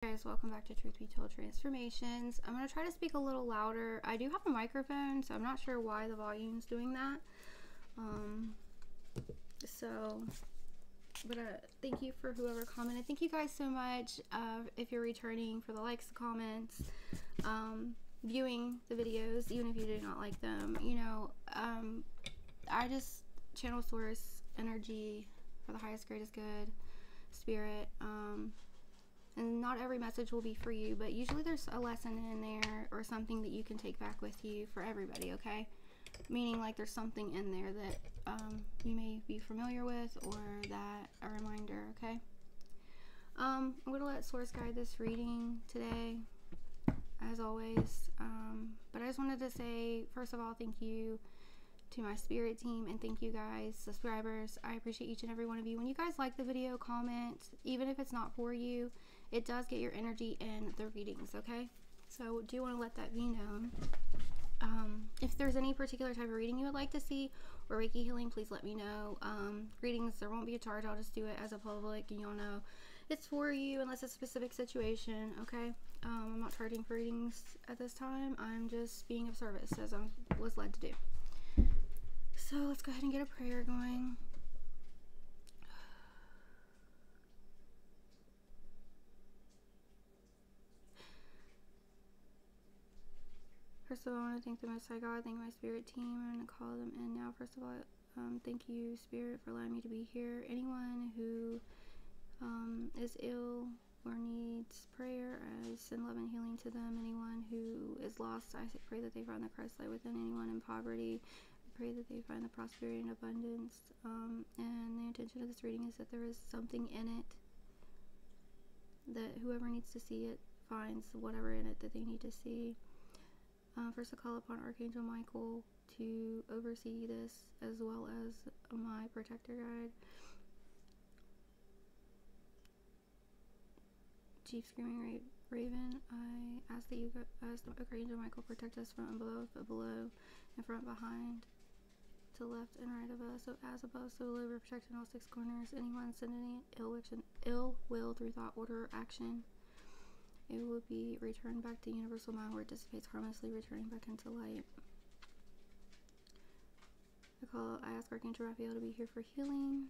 Hey guys, welcome back to Truth Be Told Transformations. I'm going to try to speak a little louder. I do have a microphone, so I'm not sure why the volume's doing that. Thank you for whoever commented. Thank you guys so much if you're returning, for the likes, the comments, viewing the videos, even if you do not like them. I just channel source energy for the highest, greatest good, spirit, and not every message will be for you, but usually there's a lesson in there or something that you can take back with you for everybody, okay? Meaning, like, there's something in there that you may be familiar with, or that a reminder, okay? I'm going to let Source guide this reading today, as always. But I just wanted to say, first of all, thank you to my spirit team, and thank you guys, subscribers. I appreciate each and every one of you. When you guys like the video, comment, even if it's not for you, it does get your energy in the readings, okay? So do want to let that be known. If there's any particular type of reading you would like to see, or Reiki healing, please let me know. Readings, there won't be a charge. I'll just do it as a public, and you'll know it's for you unless it's a specific situation, okay? I'm not charging for readings at this time. I'm just being of service, as I was led to do. So let's go ahead and get a prayer going. First of all, I want to thank the Most High God, thank my spirit team. I'm going to call them in now. First of all, thank you, Spirit, for allowing me to be here. Anyone who is ill or needs prayer, I send love and healing to them. Anyone who is lost, I pray that they find the Christ light within. Anyone in poverty, I pray that they find the prosperity and abundance. And the intention of this reading is that there is something in it that whoever needs to see it finds whatever in it that they need to see. First, I call upon Archangel Michael to oversee this, as well as my protector guide, Chief Screaming Raven. I ask that you, as the Archangel Michael, protect us from above, below, in front, behind, to left and right of us. So as above, so below, we're protecting all six corners. Anyone sending ill will through thought, order, or action, it will be returned back to universal mind, where it dissipates harmlessly, returning back into light. I ask Archangel Raphael to be here for healing.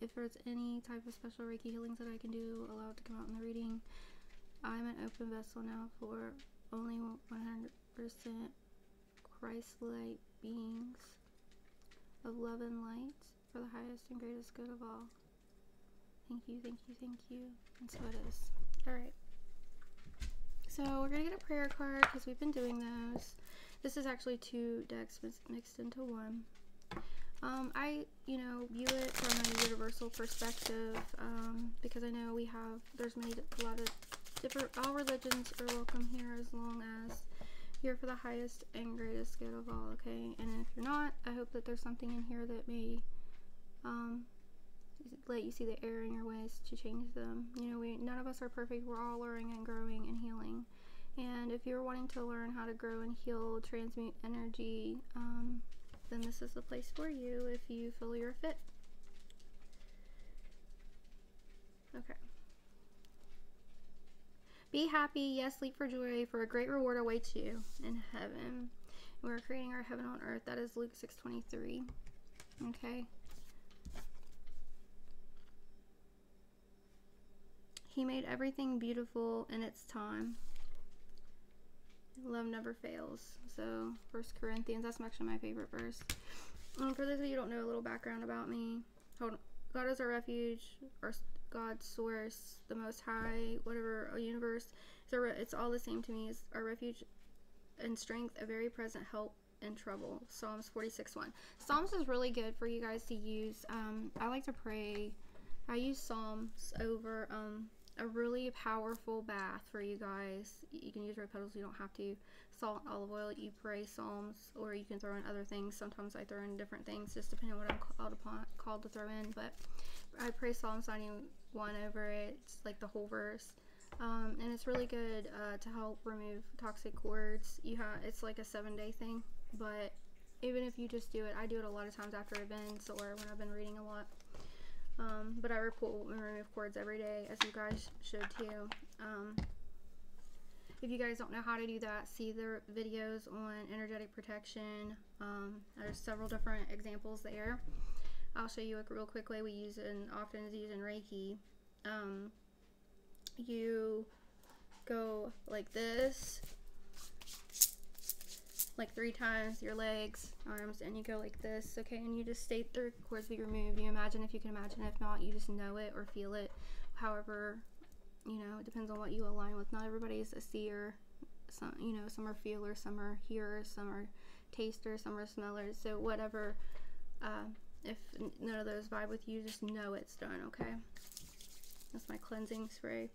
If there's any type of special Reiki healings that I can do, allow it to come out in the reading. I'm an open vessel now for only 100% Christ-like beings of love and light for the highest and greatest good of all. Thank you, thank you, thank you. And so it is. Alright. So we're going to get a prayer card, because we've been doing those. This is actually two decks mixed into one. I, view it from a universal perspective, because I know there's a lot of different, all religions are welcome here, as long as you're for the highest and greatest good of all, okay? And if you're not, I hope that there's something in here that may, let you see the error in your ways to change them. None of us are perfect. We're all learning and growing and healing. And if you're wanting to learn how to grow and heal, transmute energy, then this is the place for you if you feel you're fit. Okay. Be happy, yes, leap for joy, for a great reward awaits you in heaven. We're creating our heaven on earth. That is Luke 6:23. Okay. He made everything beautiful in its time. Love never fails. So, 1 Corinthians, that's actually my favorite verse. For those of you who don't know a little background about me, God is our refuge, our God's source, the Most High, whatever, a universe. It's all the same to me. It's our refuge and strength, a very present help in trouble. Psalms 46:1. Psalms is really good for you guys to use. I like to pray. I use Psalms over a really powerful bath for you guys. You can use rose petals, you don't have to. Salt, olive oil, you pray Psalms, or you can throw in other things. Sometimes I throw in different things, just depending on what I'm called to throw in. But I pray Psalms 91 over it. It's like the whole verse. And it's really good to help remove toxic cords. It's like a 7-day thing, but even if you just do it, I do it a lot of times after events or when I've been reading a lot. But I pull and remove cords every day, as you guys should too. If you guys don't know how to do that, see the videos on energetic protection. There's several different examples there. I'll show you a real quick way we use it, and often is used in Reiki. You go like this, like 3 times, your legs, arms, and you go like this, okay? And you just state the cords be removed. You imagine if you can imagine. If not, you just know it or feel it. However, you know, it depends on what you align with. Not everybody's a seer. Some, you know, some are feelers, some are hearers, some are tasters, some are smellers. So whatever, if none of those vibe with you, just know it's done, okay? That's my cleansing spray.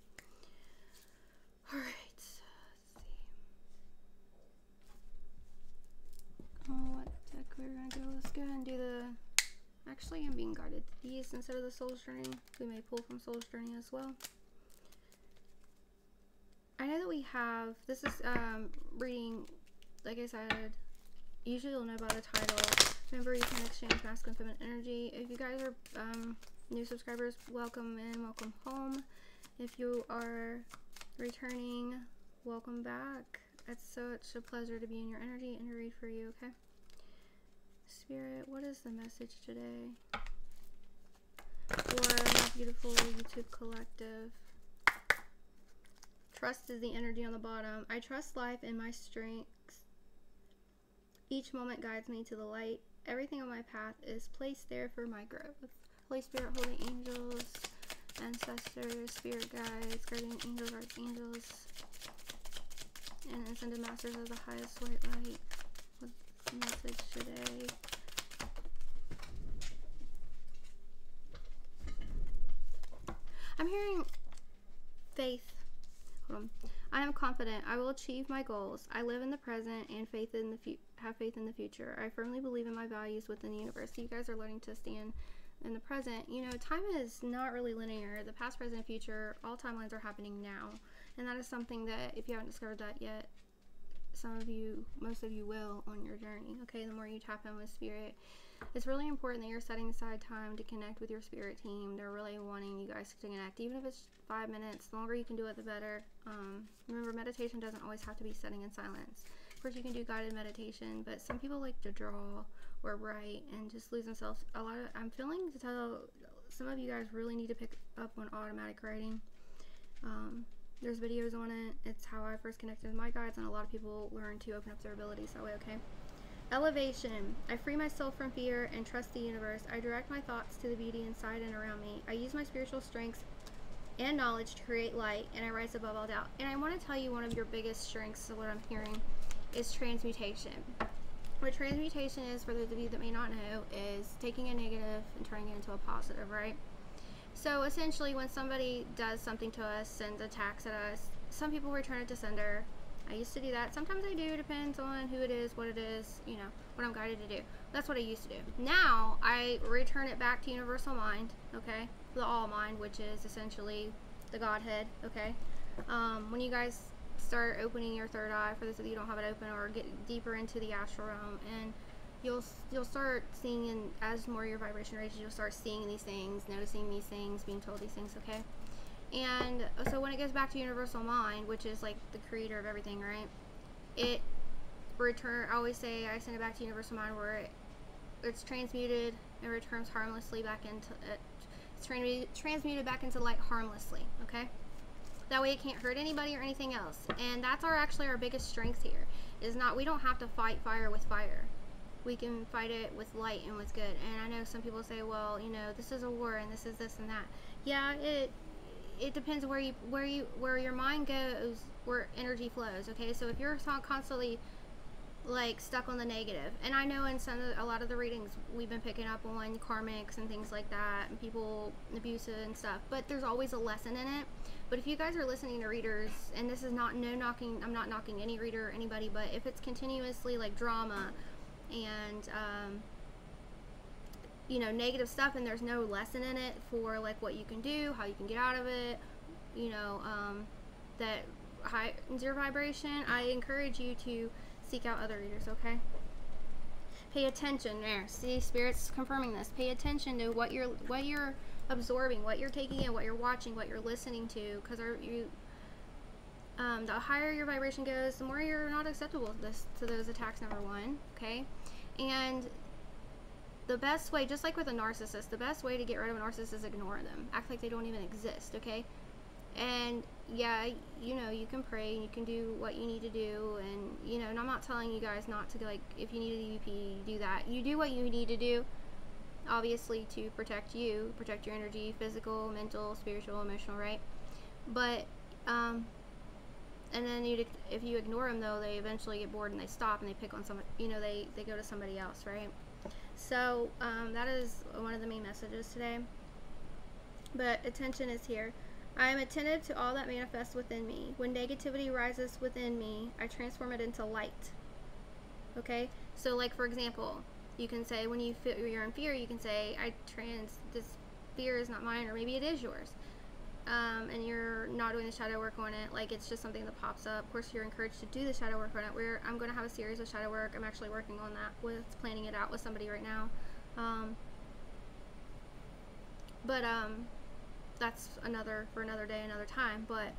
All right. What deck we're gonna go? Let's go ahead and do the. Actually, I'm being guided to these instead of the Soul's Journey. We may pull from Soul's Journey as well. I know that we have. This is reading. Like I said, usually you'll know by the title. Remember, you can exchange masculine and feminine energy. If you guys are new subscribers, welcome in, welcome home. If you are returning, welcome back. It's such a pleasure to be in your energy and to read for you, okay? Spirit, what is the message today for my beautiful YouTube collective? Trust is the energy on the bottom. I trust life and my strengths. Each moment guides me to the light. Everything on my path is placed there for my growth. Holy Spirit, holy angels, ancestors, spirit guides, guardian angels, archangels, and ascended masters of the highest white light. What's the message today? I'm hearing faith. Hold on. I am confident I will achieve my goals. I live in the present and have faith in the future. I firmly believe in my values within the universe. So you guys are learning to stand in the present. You know, time is not really linear. The past, present, and future, all timelines are happening now. And that is something that, if you haven't discovered that yet, most of you will on your journey, okay? The more you tap in with spirit, it's really important that you're setting aside time to connect with your spirit team. They're really wanting you guys to connect, even if it's 5 minutes. The longer you can do it, the better. Remember, meditation doesn't always have to be sitting in silence. Of course, you can do guided meditation, but some people like to draw or write and just lose themselves. I'm feeling to tell some of you guys really need to pick up on automatic writing. There's videos on it. It's how I first connected with my guides, and a lot of people learn to open up their abilities that way, okay? Elevation. I free myself from fear and trust the universe. I direct my thoughts to the beauty inside and around me. I use my spiritual strengths and knowledge to create light, and I rise above all doubt. And I want to tell you, one of your biggest strengths, of what I'm hearing, is transmutation. What transmutation is, for those of you that may not know, is taking a negative and turning it into a positive, right? So essentially, when somebody does something to us, sends attacks at us, some people return it to sender. I used to do that. Sometimes I do. Depends on who it is, what it is, you know, what I'm guided to do. That's what I used to do. Now, I return it back to Universal Mind, okay? The All Mind, which is essentially the Godhead, okay? When you guys start opening your third eye, for those of you who don't have it open, or get deeper into the astral realm, and you'll start seeing, and as more your vibration raises, you'll start seeing these things, noticing these things, being told these things, okay? And so when it goes back to Universal Mind, which is like the creator of everything, right? I always say I send it back to Universal Mind, where it's transmuted and returns harmlessly back into it. It's transmuted back into light harmlessly, okay? That way it can't hurt anybody or anything else. And that's actually our biggest strength here. We don't have to fight fire with fire. We can fight it with light and with good. And I know some people say, well, you know, this is a war and this is this and that. Yeah, it depends where your mind goes, where energy flows, okay? So if you're constantly like stuck on the negative, and I know in a lot of the readings we've been picking up on karmics and things like that, and people abusive and stuff, but there's always a lesson in it. But if you guys are listening to readers, and this is not knocking, I'm not knocking any reader or anybody, but if it's continuously like drama and you know, negative stuff, and there's no lesson in it for like what you can do, how you can get out of it, you know, that high zero vibration, I encourage you to seek out other readers, okay? Pay attention. There, see, Spirit's confirming this. Pay attention to what you're absorbing, what you're taking in, what you're watching, what you're listening to, because the higher your vibration goes, the more you're not acceptable to those attacks, number one, okay? And the best way, just like with a narcissist, the best way to get rid of a narcissist is ignore them. Act like they don't even exist, okay? And yeah, you know, you can pray and you can do what you need to do, and you know, and I'm not telling you guys not to, like, if you need an EVP, do that. You do what you need to do, obviously, to protect you, protect your energy, physical, mental, spiritual, emotional, right? But and then if you ignore them, though, they eventually get bored and they stop and they pick on somebody, you know, they go to somebody else, right? So that is one of the main messages today. But attention is here. I am attentive to all that manifests within me. When negativity rises within me, I transform it into light. Okay? So, like, for example, you can say, when you feel you're in fear, you can say, this fear is not mine, or maybe it is yours. And you're not doing the shadow work on it, like, it's just something that pops up. Of course, you're encouraged to do the shadow work on it. I'm going to have a series of shadow work. I'm actually working on that, planning it out with somebody right now. That's for another day, another time. But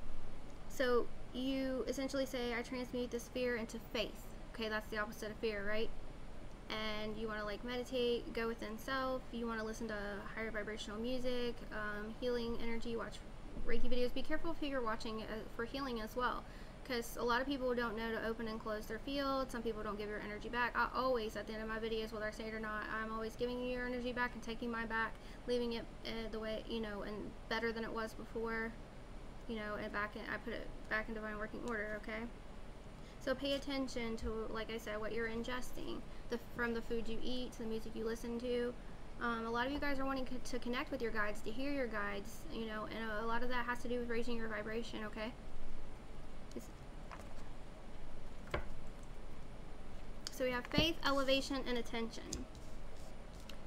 so you essentially say, I transmute this fear into faith. Okay, that's the opposite of fear, right? And you want to, like, meditate, go within self. You want to listen to higher vibrational music, healing energy, watch Reiki videos. Be careful who you're watching for healing as well, because a lot of people don't know to open and close their field. Some people don't give your energy back. I always, at the end of my videos, whether I say it or not, I'm always giving you your energy back and taking mine back, leaving it the way, you know, and better than it was before, you know, and I put it back in divine working order, okay? So pay attention to, like I said, what you're ingesting, from the food you eat to the music you listen to. A lot of you guys are wanting to connect with your guides, to hear your guides, you know, and a lot of that has to do with raising your vibration, okay? So we have faith, elevation, and attention.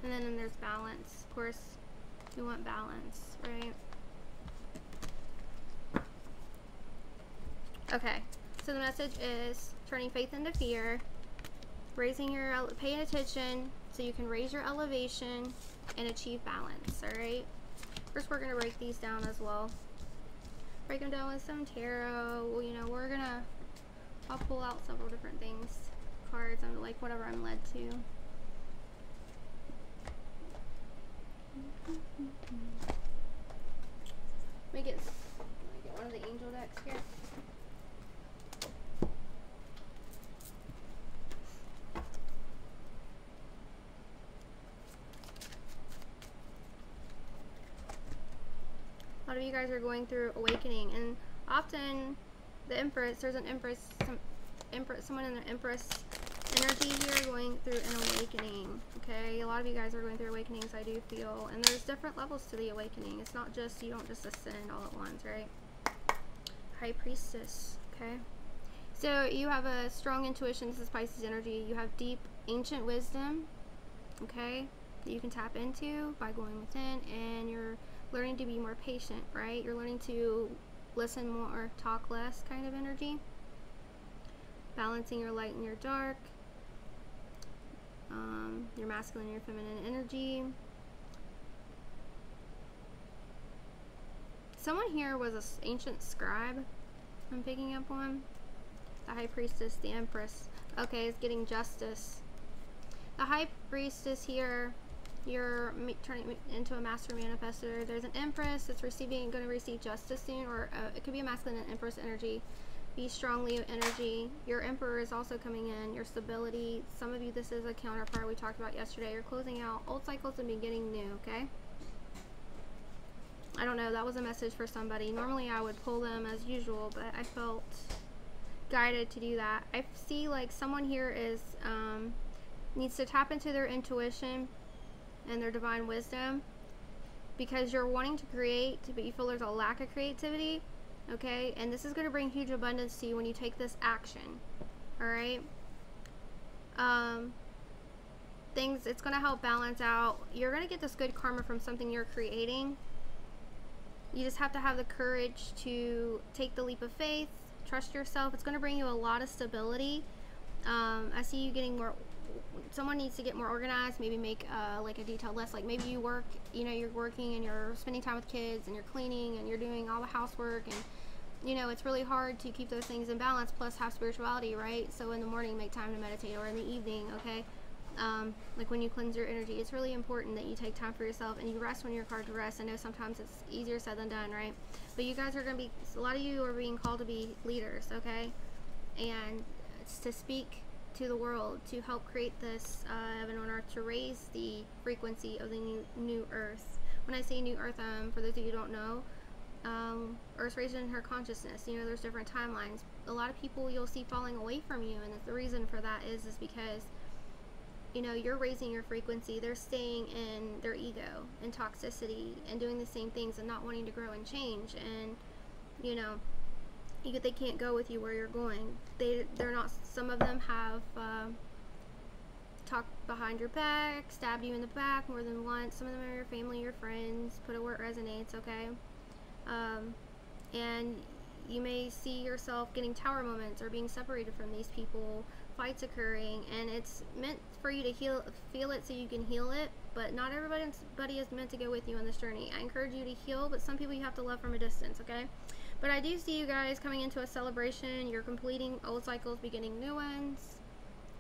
And then there's balance. Of course, we want balance, right? Okay, so the message is turning faith into fear, paying attention so you can raise your elevation and achieve balance, alright? First, we're going to break these down as well. Break them down with some tarot. Well, you know, I'll pull out several different things, cards, and like whatever I'm led to. Let me get one of the angel decks here. A lot of you guys are going through awakening, and often the Empress, there's an Empress, someone in the Empress energy here going through an awakening, okay? A lot of you guys are going through awakenings, I do feel, and there's different levels to the awakening. It's not just, you don't just ascend all at once, right? High Priestess, okay? So you have a strong intuition. This is Pisces energy. You have deep ancient wisdom, okay, that you can tap into by going within, and you're learning to be more patient, right? You're learning to listen more, talk less kind of energy. Balancing your light and your dark, your masculine and your feminine energy. Someone here was an ancient scribe, I'm picking up on. The High Priestess, the Empress. Okay, it's getting justice. The High Priestess here, you're turning into a master manifestor. There's an Empress that's going to receive justice soon, or it could be a masculine and Empress energy. Be strong, Leo energy. Your Emperor is also coming in. Your stability. Some of you, this is a counterpart we talked about yesterday. You're closing out old cycles and beginning new, okay? I don't know, that was a message for somebody. Normally I would pull them as usual, but I felt guided to do that. I see like someone here is needs to tap into their intuition and their divine wisdom, because you're wanting to create, but you feel there's a lack of creativity, okay? And this is going to bring huge abundance to you when you take this action, all right? It's going to help balance out. You're going to get this good karma from something you're creating. You just have to have the courage to take the leap of faith, trust yourself. It's going to bring you a lot of stability. I see you getting more someone needs to get more organized, maybe make like a detailed list. Like maybe you work, you know, you're working and you're spending time with kids and you're cleaning and you're doing all the housework, and you know it's really hard to keep those things in balance plus have spirituality, right? So in the morning make time to meditate, or in the evening, okay? Like when you cleanse your energy, it's really important that you take time for yourself and you rest when you're called to rest. I know sometimes it's easier said than done, right? But you guys are going to be, a lot of you are being called to be leaders, okay? And it's to speak to the world, to help create this heaven on earth, to raise the frequency of the new earth. When I say new earth, for those of you who don't know, Earth's raising her consciousness. You know, there's different timelines. A lot of people you'll see falling away from you, and the reason for that is because, you know, you're raising your frequency. They're staying in their ego and toxicity and doing the same things and not wanting to grow and change. And, you know, they can't go with you where you're going. They're not, some of them have talked behind your back, stabbed you in the back more than once. Some of them are your family, your friends. Put it where it resonates, okay? And you may see yourself getting tower moments or being separated from these people, fights occurring, and it's meant for you to feel it so you can heal it, but not everybody is meant to go with you on this journey. I encourage you to heal, but some people you have to love from a distance, okay? But I do see you guys coming into a celebration. You're completing old cycles, beginning new ones,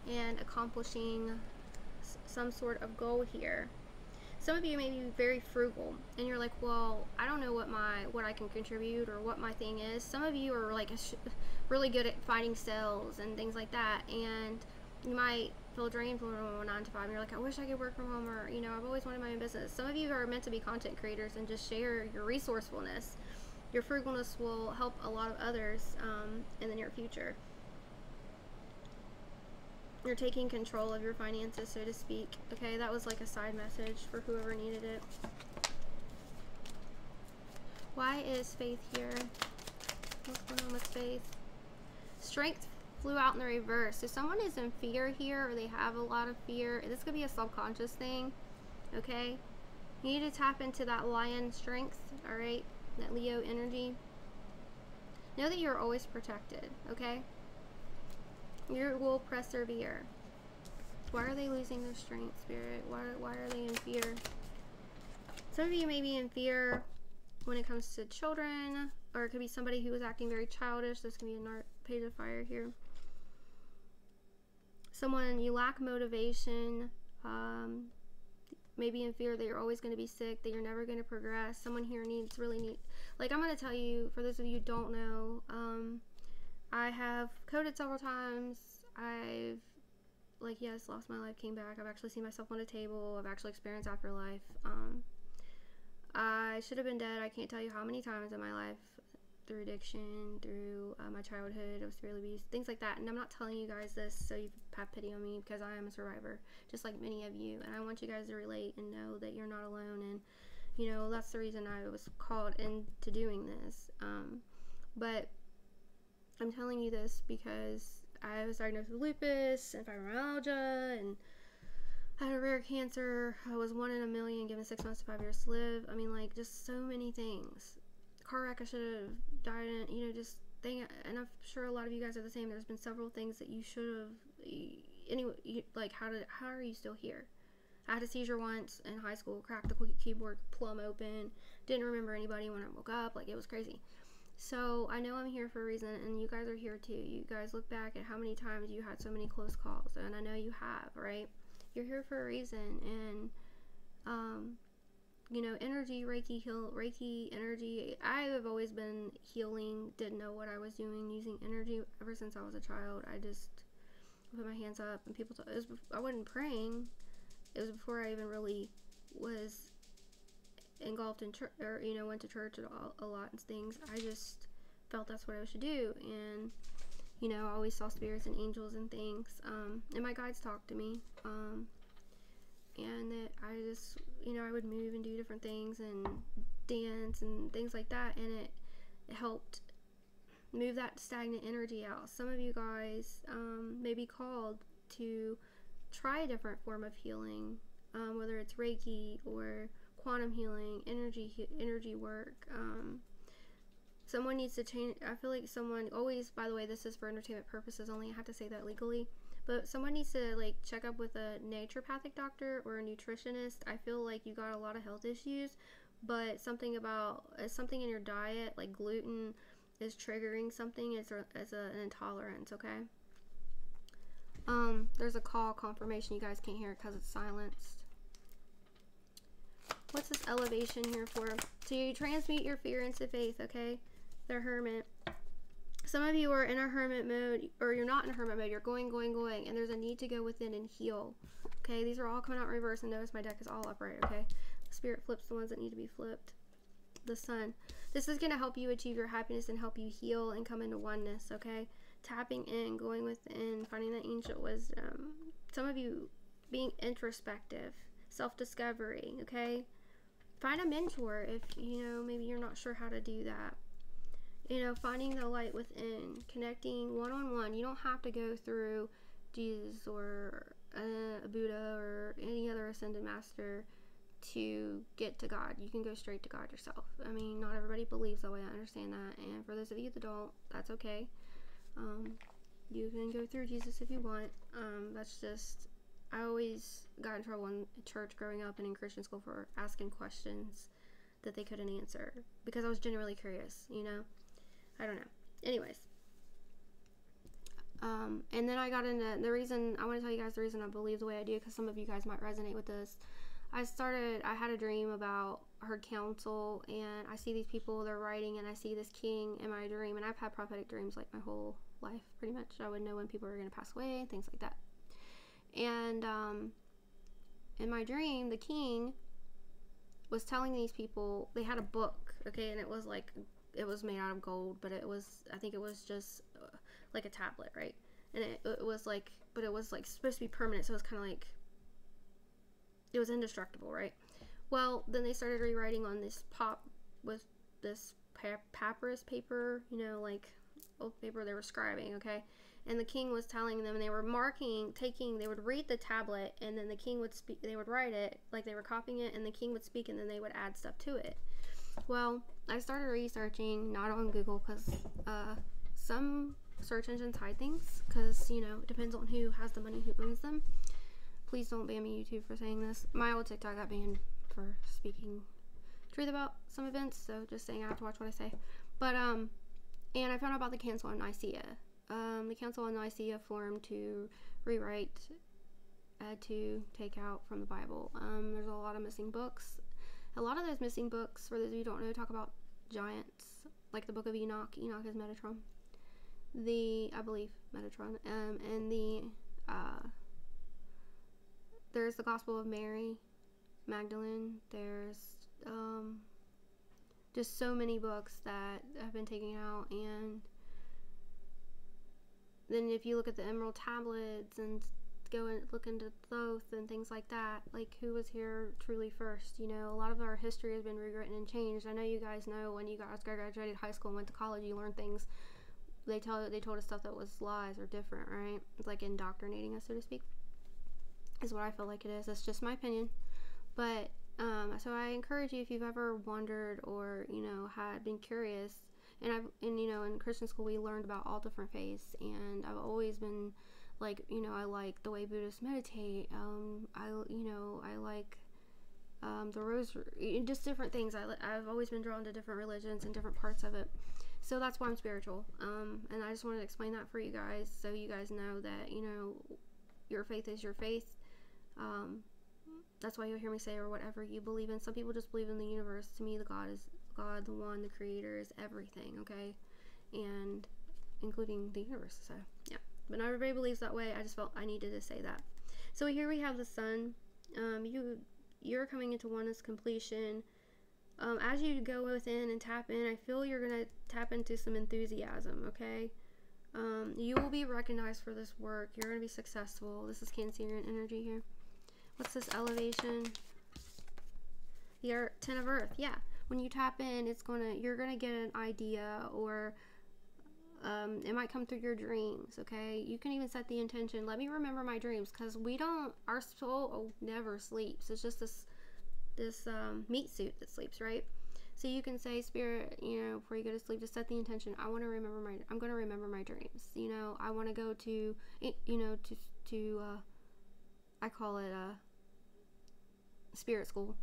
and accomplishing some sort of goal here. Some of you may be very frugal, and you're like, well, I don't know what I can contribute or what my thing is. Some of you are like really good at finding sales and things like that, and you might feel drained from a 9 to 5, and you're like, I wish I could work from home, or, you know, I've always wanted my own business. Some of you are meant to be content creators and just share your resourcefulness. Your frugalness will help a lot of others in the near future. You're taking control of your finances, so to speak. Okay, that was like a side message for whoever needed it. Why is Faith here? What's going on with Faith? Strength flew out in the reverse. So someone is in fear here, or they have a lot of fear. This could be a subconscious thing, okay? You need to tap into that lion strength, all right? That Leo energy. Know that you're always protected, okay? You will persevere. Why are they losing their strength, Spirit? Why are they in fear? Some of you may be in fear when it comes to children, or it could be somebody who is acting very childish. This can be a page of fire here. Someone, you lack motivation, maybe in fear that you're always going to be sick, that you're never going to progress. Someone here really needs, like, I'm going to tell you, for those of you who don't know, I have coded several times. I've, like, yes, lost my life, came back. I've actually seen myself on a table. I've actually experienced afterlife. I should have been dead. I can't tell you how many times in my life, through addiction, through my childhood, I was severely abused, things like that. And I'm not telling you guys this so you have pity on me, because I am a survivor, just like many of you. And I want you guys to relate and know that you're not alone. And, you know, that's the reason I was called into doing this. But I'm telling you this because I was diagnosed with lupus and fibromyalgia, and I had a rare cancer. I was 1 in a million, given 6 months to 5 years to live. I mean, like, just so many things. Car wreck I should have died in, you know, just thing. And I'm sure a lot of you guys are the same. There's been several things that you should have, anyway, like, how are you still here? I had a seizure once in high school, cracked the keyboard plumb open, didn't remember anybody when I woke up, like, it was crazy. So I know I'm here for a reason, and you guys are here too. You guys look back at how many times you had so many close calls, and I know you have, right? You're here for a reason. And you know, energy, Reiki energy. I have always been healing, didn't know what I was doing using energy ever since I was a child. I just put my hands up, and people I wasn't praying. It was before I even really was engulfed in church, or, you know, went to church a lot and things. I just felt that's what I should do. And, you know, I always saw spirits and angels and things, and my guides talked to me, and that I just, you know, I would move and do different things and dance and things like that, and it helped move that stagnant energy out. Some of you guys may be called to try a different form of healing, whether it's Reiki or quantum healing, energy work. Someone needs to change. I feel like someone always, by the way, this is for entertainment purposes only. I have to say that legally, But someone needs to like check up with a naturopathic doctor or a nutritionist. I feel like you got a lot of health issues, but something in your diet, like gluten, is triggering something as an intolerance. Okay. There's a call confirmation. You guys can't hear it because it's silenced. What's this elevation here for? So you transmute your fear into faith, okay? The hermit. Some of you are in a hermit mode, or you're not in a hermit mode. You're going, and there's a need to go within and heal. Okay, these are all coming out in reverse, and notice my deck is all upright, okay? The Spirit flips the ones that need to be flipped. The Sun. This is going to help you achieve your happiness and help you heal and come into oneness, okay? Tapping in, going within, finding that ancient wisdom. Some of you being introspective, self-discovery, okay? Find a mentor if, maybe you're not sure how to do that. Finding the light within, connecting one-on-one. You don't have to go through Jesus or a Buddha or any other ascended master to get to God. You can go straight to God yourself. I mean, not everybody believes that way. I understand that. And for those of you that don't, that's okay. You can go through Jesus if you want. That's just, I always got in trouble in church growing up and in Christian school for asking questions that they couldn't answer because I was genuinely curious, I don't know. Anyways. And then I got into the reason, I want to tell you guys the reason I believe the way I do, because some of you guys might resonate with this. I had a dream about, heard counsel, and I see these people, they're writing, and I see this king in my dream, and I've had prophetic dreams like my whole life, pretty much. I would know when people were going to pass away, things like that. And, in my dream, the king was telling these people, they had a book, okay, and it was made out of gold, but I think it was just like a tablet, right? And it was like, but it was like supposed to be permanent, so it was kind of like, it was indestructible, right? Well, then they started rewriting on this papyrus paper, like old paper they were scribing, okay? And the king was telling them, and they were they would read the tablet, and then the king would speak, they would write it, like they were copying it, and the king would speak, and then they would add stuff to it. Well, I started researching, not on Google, because some search engines hide things, because, it depends on who has the money, who owns them. Please don't ban me, YouTube, for saying this. My old TikTok got banned for speaking truth about some events, so just saying I have to watch what I say. But, and I found out about the Council of Nicaea. The Council of Nicaea formed to rewrite, to take out from the Bible. There's a lot of missing books. A lot of those missing books, for those of you who don't know, talk about giants, like the book of Enoch. Enoch is Metatron. I believe, Metatron. And there's the Gospel of Mary Magdalene. There's, just so many books that have been taken out. And then if you look at the Emerald Tablets and go and look into Thoth and things like that, like who was here truly first, a lot of our history has been rewritten and changed. I know you guys know when you guys graduated high school and went to college, you learned things. They told us stuff that was lies or different, right? It's like indoctrinating us, so to speak, is what I feel like it is. That's just my opinion. But so I encourage you, if you've ever wondered or had been curious, and in Christian school we learned about all different faiths, and I've always been like, I like the way Buddhists meditate. I like the rosary, just different things. I've always been drawn to different religions and different parts of it. So that's why I'm spiritual. And I just wanted to explain that for you guys, so you guys know that, your faith is your faith. That's why you'll hear me say, or whatever you believe in. Some people just believe in the universe. To me, the God is God, the one, the creator is everything, okay? And including the universe, so yeah. But not everybody believes that way. I just felt I needed to say that. So here we have the Sun. You're coming into oneness completion. As you go within and tap in, I feel you're going to tap into some enthusiasm, okay? You will be recognized for this work. You're going to be successful. This is Cancerian energy here. What's this elevation? The 10 of Earth. Yeah. When you tap in, you're going to get an idea, or it might come through your dreams, okay? You can even set the intention. Let me remember my dreams, because our soul never sleeps. It's just this meat suit that sleeps, right? So you can say, Spirit, before you go to sleep, just set the intention. I'm going to remember my dreams. I want to go to, I call it spirit school.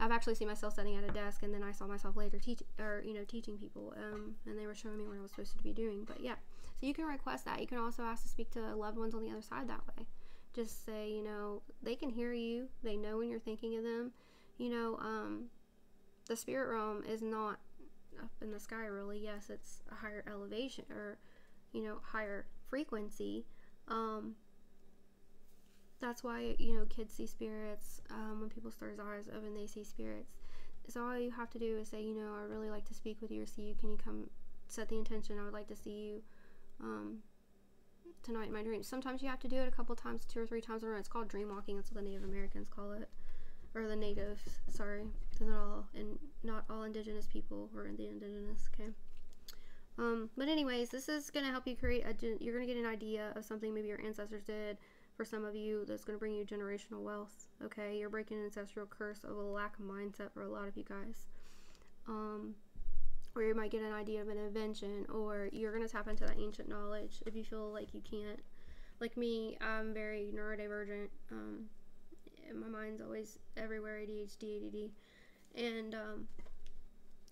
I've actually seen myself sitting at a desk, and then I saw myself later teaching people, and they were showing me what I was supposed to be doing. But yeah, so you can request that. You can also ask to speak to loved ones on the other side that way. Just say, they can hear you. They know when you're thinking of them. The spirit realm is not up in the sky, really. Yes, it's a higher elevation, or higher frequency. That's why kids see spirits. When people start their eyes open, they see spirits. So all you have to do is say, I really like to speak with you or see you. Can you come? Set the intention. I would like to see you tonight in my dreams. Sometimes you have to do it a couple times, 2 or 3 times in a row. It's called dream walking. That's what the Native Americans call it, or the natives. Sorry, not all indigenous people were the indigenous. Okay. But anyways, this is gonna help you create you're gonna get an idea of something maybe your ancestors did. For some of you, that's going to bring you generational wealth. Okay, you're breaking an ancestral curse of a lack of mindset for a lot of you guys. Or you might get an idea of an invention, or you're going to tap into that ancient knowledge if you feel like you can't. Like me, I'm very neurodivergent. My mind's always everywhere, ADHD, ADD. And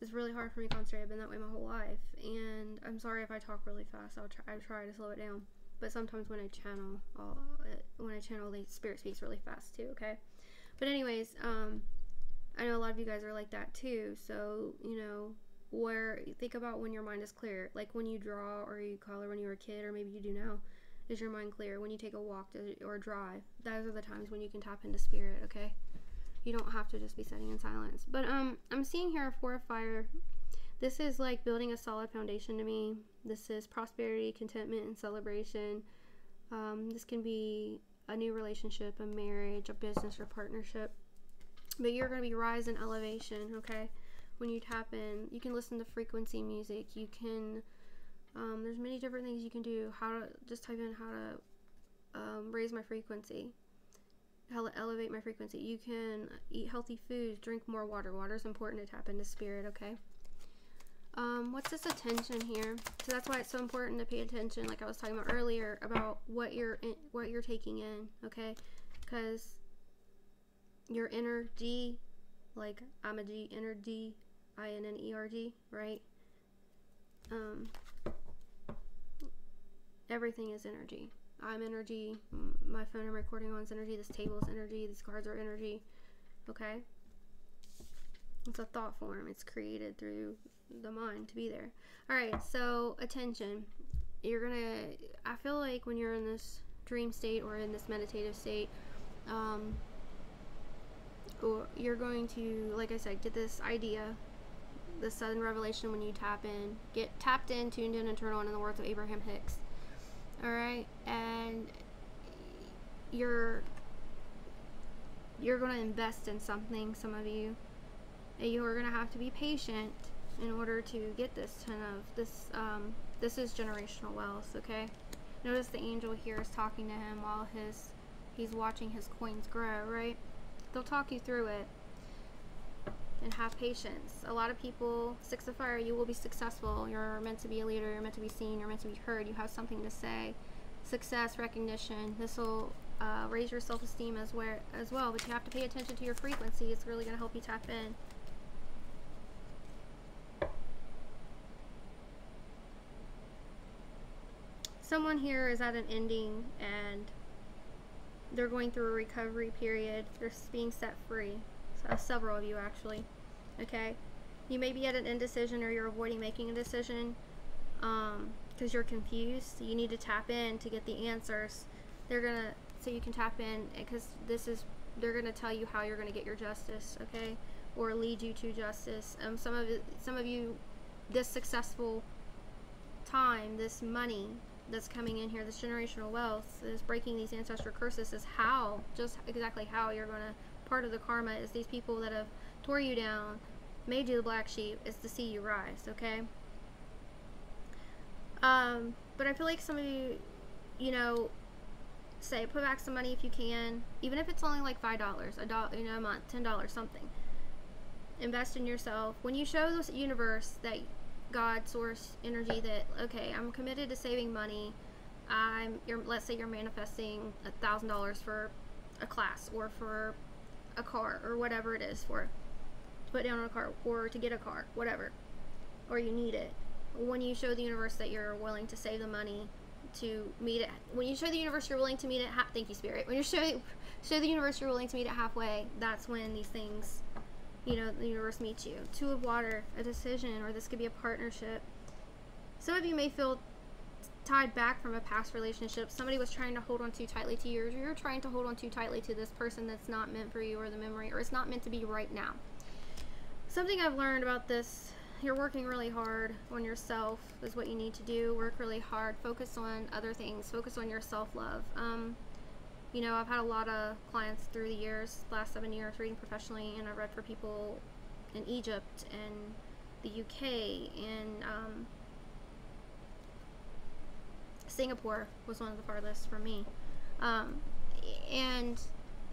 it's really hard for me to concentrate. I've been that way my whole life. And I'm sorry if I talk really fast. I try to slow it down. But sometimes when I channel, the spirit speaks really fast too, okay? But anyways, I know a lot of you guys are like that too. So, think about when your mind is clear. Like when you draw or you color when you were a kid, or maybe you do now. Is your mind clear? When you take a walk or drive, those are the times when you can tap into spirit, okay? You don't have to just be sitting in silence. But I'm seeing here a 4 of fire. This is like building a solid foundation to me. This is prosperity, contentment, and celebration. This can be a new relationship, a marriage, a business, or partnership. But you're going to be rise in elevation, okay? When you tap in, you can listen to frequency music. You can, there's many different things you can do. Just type in how to raise my frequency. How to elevate my frequency. You can eat healthy foods, drink more water. Water is important to tap into spirit, okay? What's this attention here? So that's why it's so important to pay attention, like I was talking about earlier, about what you're taking in, okay? Because your inner G, like I'm a G, inner D, I-N-N-E-R-G, right? Everything is energy. I'm energy. My phone I'm recording on is energy. This table is energy. These cards are energy, okay? It's a thought form. It's created through the mind to be there. Alright, so attention. I feel like when you're in this dream state or in this meditative state, or you're going to, like I said, get this idea, the sudden revelation when you tap in. Get tapped in, tuned in, and turned on, in the words of Abraham Hicks. Alright, and you're going to invest in something, some of you. And you are going to have to be patient in order to get this this is generational wealth, okay? Notice the angel here is talking to him while he's watching his coins grow, right? They'll talk you through it. And have patience. A lot of people, 6 of fire, you will be successful. You're meant to be a leader. You're meant to be seen. You're meant to be heard. You have something to say. Success, recognition. This will raise your self-esteem as well. But you have to pay attention to your frequency. It's really going to help you tap in. Someone here is at an ending and they're going through a recovery period. They're being set free. So, several of you actually. Okay? You may be at an indecision, or you're avoiding making a decision because you're confused. So you need to tap in to get the answers. So you can tap in, because they're gonna tell you how you're gonna get your justice, okay? Or lead you to justice. Some of you, this successful time, this money that's coming in here, this generational wealth, is breaking these ancestral curses, is just exactly how you're gonna. Part of the karma is these people that have tore you down, made you the black sheep, is to see you rise, okay? But I feel like some of you, say put back some money if you can, even if it's only like $5 a month, $10, something. invest in yourself. When you show this universe that God, source, energy, that okay, I'm committed to saving money. Let's say you're manifesting $1,000 for a class or for a car or whatever it is, for to put down on a car or to get a car, whatever, or you need it. When you show the universe that you're willing to save the money to meet it, when you show the universe you're willing to meet it, thank you, Spirit. When you show the universe you're willing to meet it halfway, that's when these things, you know, the universe meets you. Two of Water, a decision, or this could be a partnership. Some of you may feel tied back from a past relationship. Somebody was trying to hold on too tightly to you, or you're trying to hold on too tightly to this person that's not meant for you, or the memory, or it's not meant to be right now. Something I've learned about this, you're working really hard on yourself is what you need to do. Work really hard. Focus on other things. Focus on your self-love. You know, I've had a lot of clients through the years, last 7 years, reading professionally, and I've read for people in Egypt and the UK, and Singapore was one of the farthest from me. And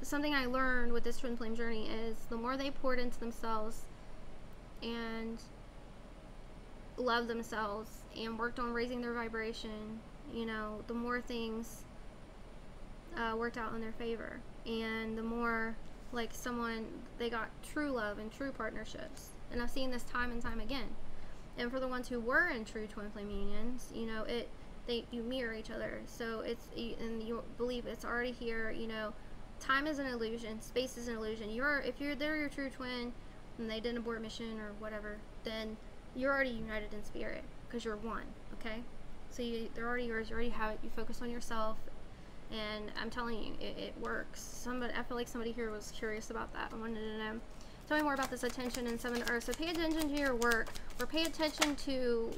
something I learned with this twin flame journey is the more they poured into themselves and loved themselves and worked on raising their vibration, you know, the more things worked out in their favor, and the more like they got true love and true partnerships. And I've seen this time and time again. And for the ones who were in true twin flame unions, you know, you mirror each other, so and you believe it's already here. You know, time is an illusion, space is an illusion. If they're your true twin and they did an abort mission or whatever, then you're already united in spirit because you're one. Okay, so they're already yours. You already have it. You focus on yourself, and I'm telling you, it works. I feel like somebody here was curious about that. I wanted to know. Tell me more about this attention in 7 Earth. So pay attention to your work, or pay attention to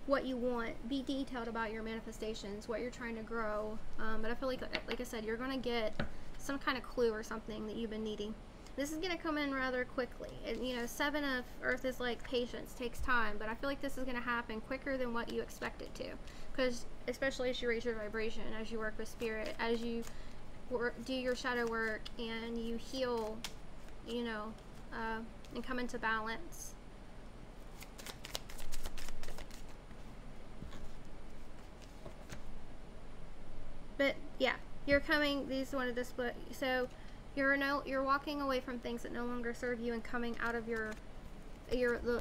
what you want. Be detailed about your manifestations, what you're trying to grow. But I feel like I said, you're going to get some kind of clue or something that you've been needing. This is going to come in rather quickly. And, you know, 7 of Earth is like patience, takes time. But I feel like this is going to happen quicker than what you expect it to. Because especially as you raise your vibration, as you work with spirit, as you do your shadow work and you heal, you know, and come into balance. But yeah, you're coming. These one of this, but so you're walking away from things that no longer serve you and coming out of an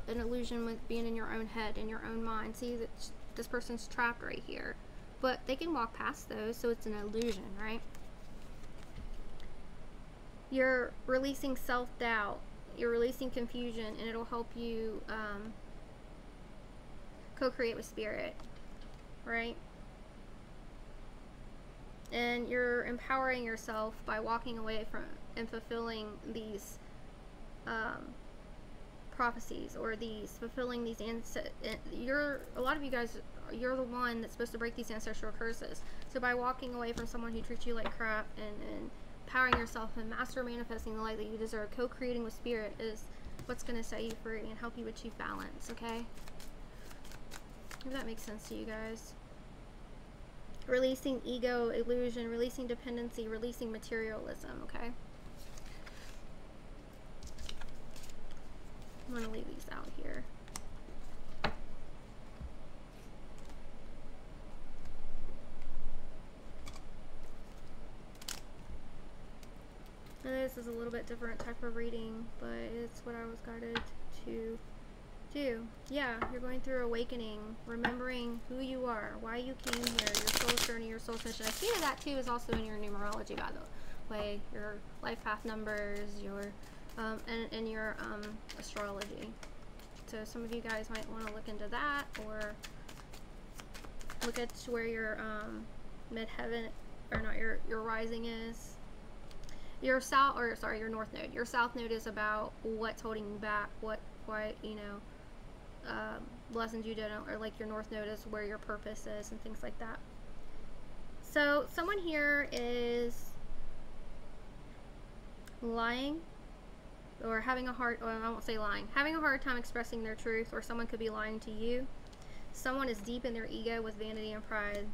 illusion with being in your own head, in your own mind. See that this person's trapped right here, but they can walk past those, so it's an illusion, right? You're releasing self-doubt. You're releasing confusion, and it'll help you co-create with spirit, right? And you're empowering yourself by walking away from and fulfilling these prophecies, or fulfilling these a lot of you guys, you're the one that's supposed to break these ancestral curses. So by walking away from someone who treats you like crap and empowering yourself and master manifesting the light that you deserve, co-creating with spirit is what's going to set you free and help you achieve balance. Okay, if that makes sense to you guys. Releasing ego, illusion, releasing dependency, releasing materialism. Okay, I'm going to leave these out here. And this is a little bit different type of reading, but it's what I was guided to do. Yeah, you're going through awakening, remembering who you are, why you came here, your soul's journey, your soul's mission. I see that too is also in your numerology, by the way, your life path numbers, your and your astrology. So some of you guys might want to look into that, or look at where your midheaven, or not, your rising is. Your your north node. Your south node is about what's holding you back, why, you know, lessons you didn't, or like your north node is where your purpose is and things like that. So someone here is lying, or having a hard, well, I won't say lying, having a hard time expressing their truth, or someone could be lying to you. Someone is deep in their ego with vanity and pride.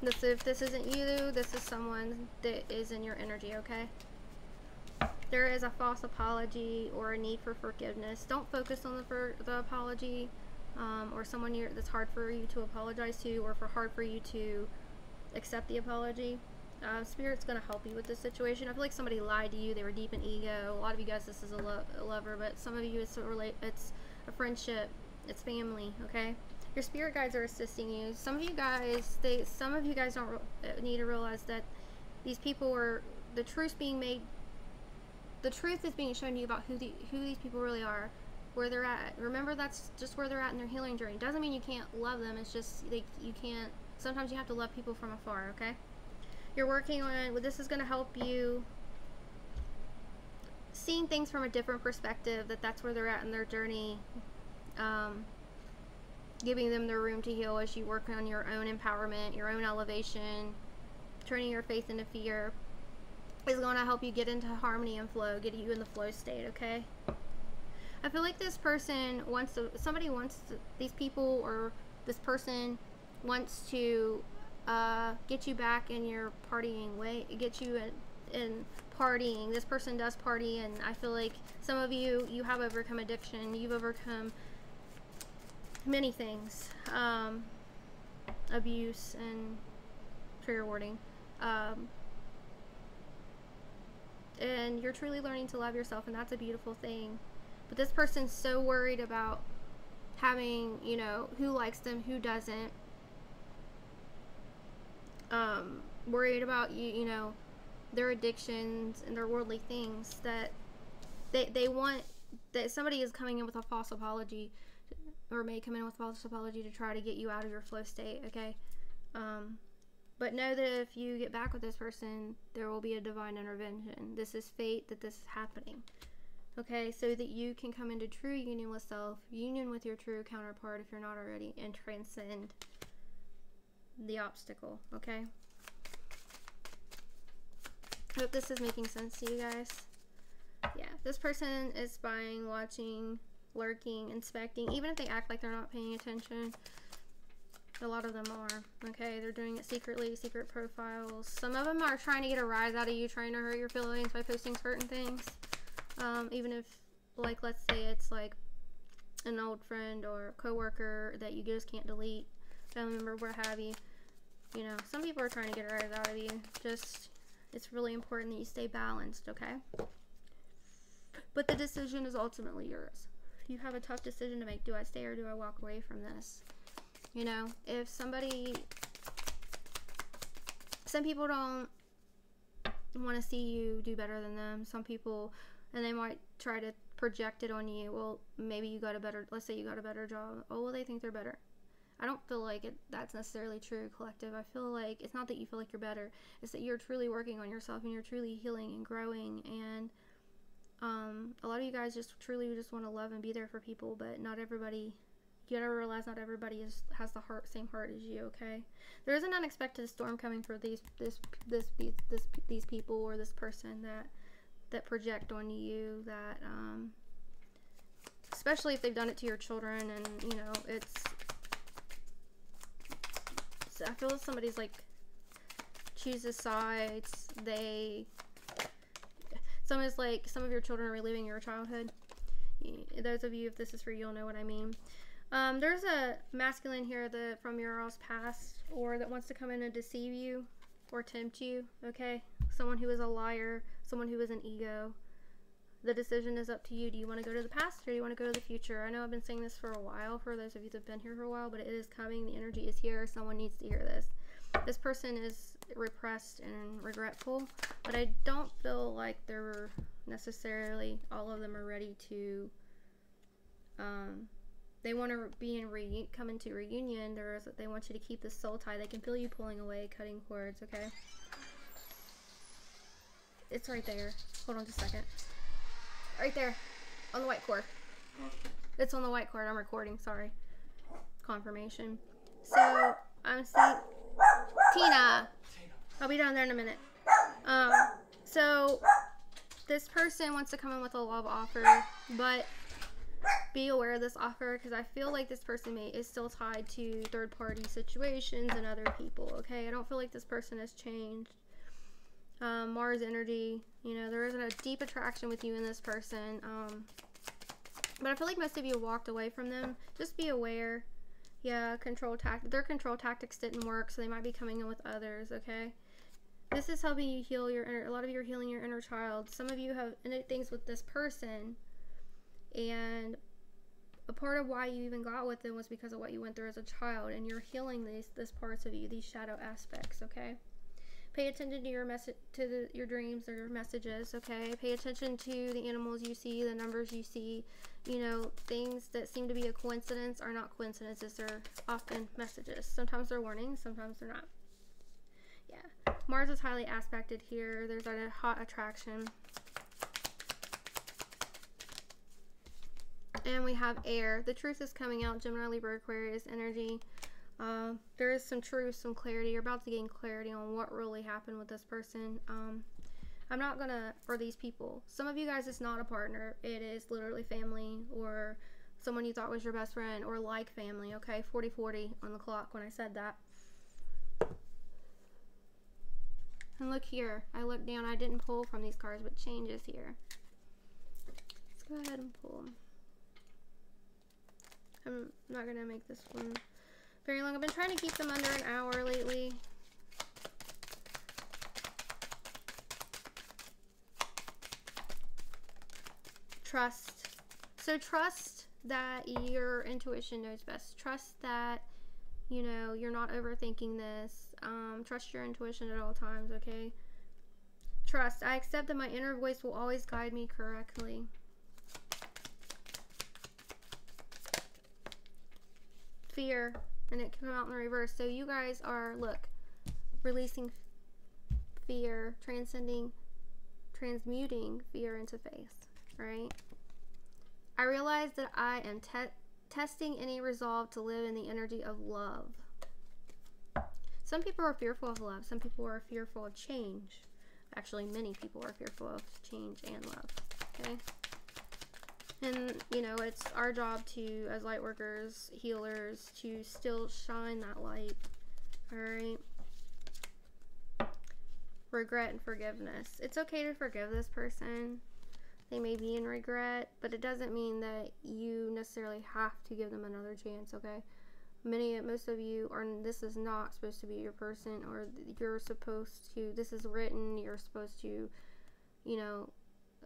If this isn't you, this is someone that is in your energy, okay? there is a false apology or a need for forgiveness. Don't focus on the apology, or someone that's hard for you to apologize to, or hard for you to accept the apology. Spirit's going to help you with this situation. I feel like somebody lied to you. They were deep in ego. A lot of you guys, this is a lover, but some of you, it's a friendship. It's family, okay? Your spirit guides are assisting you. Some of you guys, don't need to realize that these people are, the truth is being shown to you about who these people really are, where they're at. Remember, that's just where they're at in their healing journey. Doesn't mean you can't love them. It's just you can't. Sometimes you have to love people from afar. Okay. You're working on. This is going to help you seeing things from a different perspective. That's where they're at in their journey. Giving them the room to heal as you work on your own empowerment, your own elevation, turning your faith into fear. Is going to help you get into harmony and flow, get you in the flow state, okay? I feel like this person these people or this person wants to get you back in your partying way, get you in partying. This person does party, and I feel like some of you have overcome addiction. You've overcome many things, abuse and trigger warning. And you're truly learning to love yourself, and that's a beautiful thing. But this person's so worried about having, who likes them, who doesn't. Worried about their addictions and their worldly things, that they want, that somebody is coming in with a false apology, or may come in with a false apology to try to get you out of your flow state, okay? But know that if you get back with this person, there will be a divine intervention. This is fate that this is happening. Okay, so that you can come into true union with self, union with your true counterpart if you're not already, and transcend the obstacle, okay? Hope this is making sense to you guys. Yeah, this person is spying, watching, lurking, inspecting, even if they act like they're not paying attention. A lot of them are, okay? They're doing it secretly, secret profiles. Some of them are trying to get a rise out of you, trying to hurt your feelings by posting certain things. Even if, like, let's say it's like an old friend or coworker that you just can't delete, family member, what have you. Some people are trying to get a rise out of you. Just, it's really important that you stay balanced, okay? But the decision is ultimately yours. You have a tough decision to make. Do I stay or do I walk away from this? If some people don't want to see you do better than them. Some people, and they might try to project it on you. Well, maybe you got a better, let's say you got a better job. Oh, well, they think they're better. I don't feel like that's necessarily true, collective. I feel like it's not that you feel like you're better. It's that you're truly working on yourself, and you're truly healing and growing. And a lot of you guys just truly want to love and be there for people, but not everybody. You gotta realize not everybody has the same heart as you. Okay, there is an unexpected storm coming for these people or this person that project on you. That especially if they've done it to your children, and I feel somebody's like chooses sides. Some of your children are reliving your childhood. Those of you, if this is for you, you'll know what I mean. There's a masculine here from your all's past, or that wants to come in and deceive you or tempt you, okay? Someone who is a liar, someone who is an ego. The decision is up to you. Do you want to go to the past or do you want to go to the future? I know I've been saying this for a while, for those of you that have been here for a while, but it is coming. The energy is here. Someone needs to hear this. This person is repressed and regretful, but I don't feel like they're necessarily, all of them are ready to, they want to be come into reunion. They want you to keep this soul tie. They can feel you pulling away, cutting cords, okay? It's right there. Hold on just a second. Right there. On the white cord. It's on the white cord. I'm recording, sorry. Confirmation. So, I'm seeing... Tina! I'll be down there in a minute. So, this person wants to come in with a love offer, but be aware of this offer, because I feel like this person is still tied to third-party situations and other people, okay? I don't feel like this person has changed. Mars energy. You know, there isn't a deep attraction with you and this person. But I feel like most of you walked away from them. Just be aware. Yeah, their control tactics didn't work, so they might be coming in with others, okay? This is helping you heal a lot of you are healing your inner child. Some of you have ended things with this person, and a part of why you even got with them was because of what you went through as a child, and you're healing these parts of you, these shadow aspects, okay? Pay attention to your dreams or your messages, okay? Pay attention to the animals you see, the numbers you see. You know, things that seem to be a coincidence are not coincidences. They're often messages. Sometimes they're warnings, sometimes they're not. Yeah. Mars is highly aspected here. There's a hot attraction. And we have air. The truth is coming out. Gemini, Libra, Aquarius energy. There is some truth, some clarity. You're about to gain clarity on what really happened with this person. I'm not gonna, for these people, some of you guys, it's not a partner. It is literally family or someone you thought was your best friend or like family, okay? 40-40 on the clock when I said that. And look here. I looked down. I didn't pull from these cards, but changes here. Let's go ahead and pull. I'm not gonna make this one very long. I've been trying to keep them under an hour lately. Trust. So trust that your intuition knows best. Trust that, you know, you're not overthinking this. Trust your intuition at all times, okay? Trust. I accept that my inner voice will always guide me correctly. Fear. And it can come out in the reverse. So you guys are, look, releasing fear, transmuting fear into faith, right? I realize that I am testing any resolve to live in the energy of love. Some people are fearful of love. Some people are fearful of change. Actually, many people are fearful of change and love, okay? And, you know, it's our job to, as light workers, healers, to still shine that light, all right? Regret and forgiveness. It's okay to forgive this person. They may be in regret, but it doesn't mean that you necessarily have to give them another chance, okay? Most of you are, this is not supposed to be your person, or you're supposed to, this is written, you're supposed to, you know,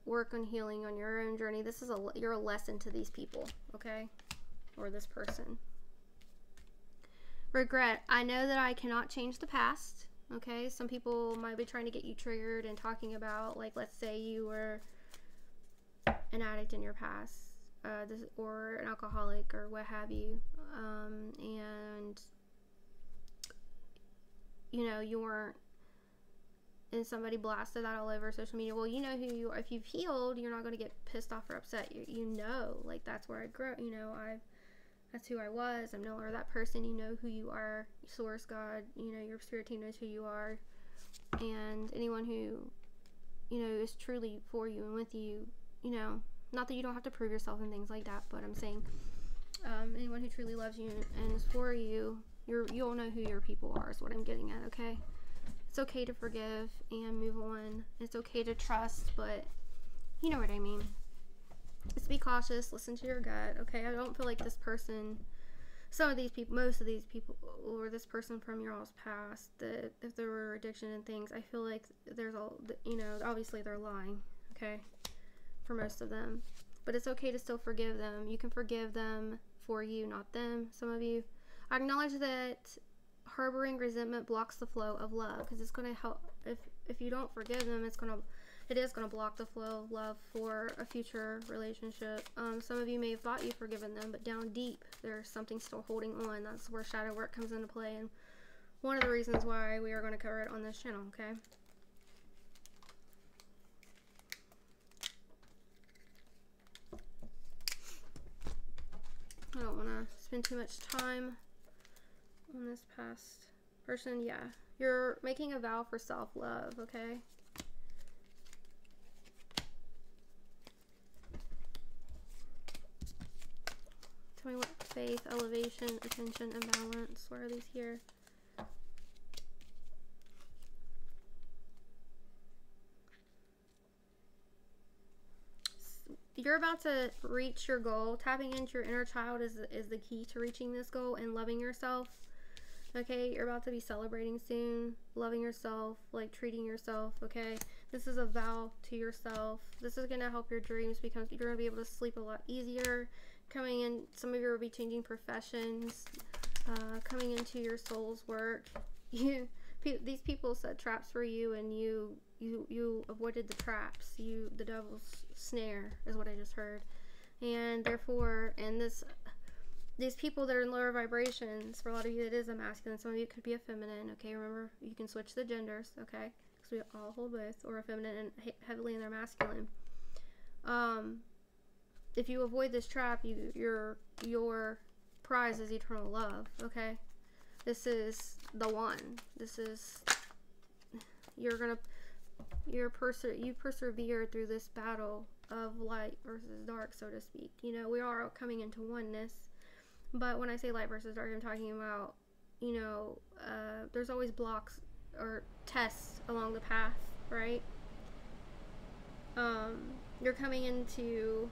work on healing on your own journey. This is you're a lesson to these people, okay? Or this person. Regret. I know that I cannot change the past, okay? Some people might be trying to get you triggered and talking about, like, let's say you were an addict in your past, or an alcoholic or what have you, and you know, you weren't, and somebody blasted that all over social media. Well, you know who you are. If you've healed, you're not going to get pissed off or upset. You know, like, that's where I grew. You know, that's who I was. I'm no longer that person. You know who you are. Source, God, you know, your spirit team knows who you are. And anyone who, you know, is truly for you and with you, you know, not that you don't have to prove yourself and things like that, but I'm saying, anyone who truly loves you and is for you, you'll know who your people are, is what I'm getting at, okay? It's okay to forgive and move on. It's okay to trust, but you know what I mean. Just be cautious, listen to your gut, okay? I don't feel like this person, some of these people, most of these people, or this person from your all's past, that if there were addiction and things, I feel like there's all, you know, obviously they're lying, okay? For most of them. But it's okay to still forgive them. You can forgive them for you, not them. Some of you. I acknowledge that harboring resentment blocks the flow of love, because it's going to help. If you don't forgive them, it is going to block the flow of love for a future relationship. Some of you may have thought you've forgiven them, but down deep there's something still holding on. That's where shadow work comes into play, and one of the reasons why we are going to cover it on this channel, okay? I don't want to spend too much time on this past person. Yeah, you're making a vow for self-love, okay? Tell me what faith, elevation, attention, and balance. Where are these here? you're about to reach your goal. Tapping into your inner child is the key to reaching this goal and loving yourself. Okay, you're about to be celebrating soon, loving yourself, like treating yourself. Okay, this is a vow to yourself. This is going to help your dreams become, you're going to be able to sleep a lot easier. Coming in, some of you will be changing professions, coming into your soul's work. These people set traps for you, and you avoided the traps. The devil's snare is what I just heard. And therefore, these people that are in lower vibrations, for a lot of you it is a masculine, some of you it could be a feminine. Okay, remember, you can switch the genders. Okay, because we all hold both, or a feminine and heavily in their masculine. If you avoid this trap, your prize is eternal love. Okay, this is the one. This is, you persevere through this battle of light versus dark, so to speak. You know, we are coming into oneness. But when I say light versus dark, I'm talking about, you know, there's always blocks or tests along the path, right? You're coming into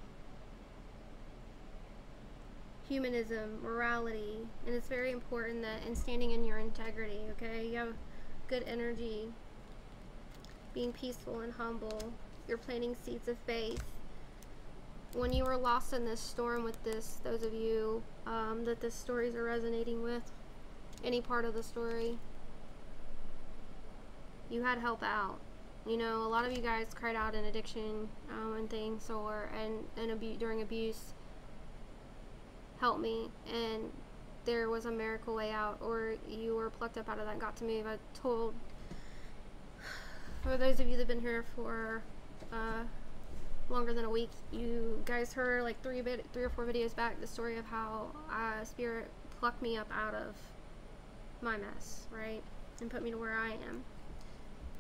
humanism, morality, and it's very important that in standing in your integrity, okay, you have good energy, being peaceful and humble, you're planting seeds of faith. When you were lost in this storm with this, those of you that this stories are resonating with, any part of the story, you had help out. You know, a lot of you guys cried out in addiction and things, or during abuse, help me, and there was a miracle way out, or you were plucked up out of that and got to move. I told, for those of you that have been here for longer than a week, you guys heard like 3 or 4 videos back the story of how Spirit plucked me up out of my mess, right, and put me to where I am.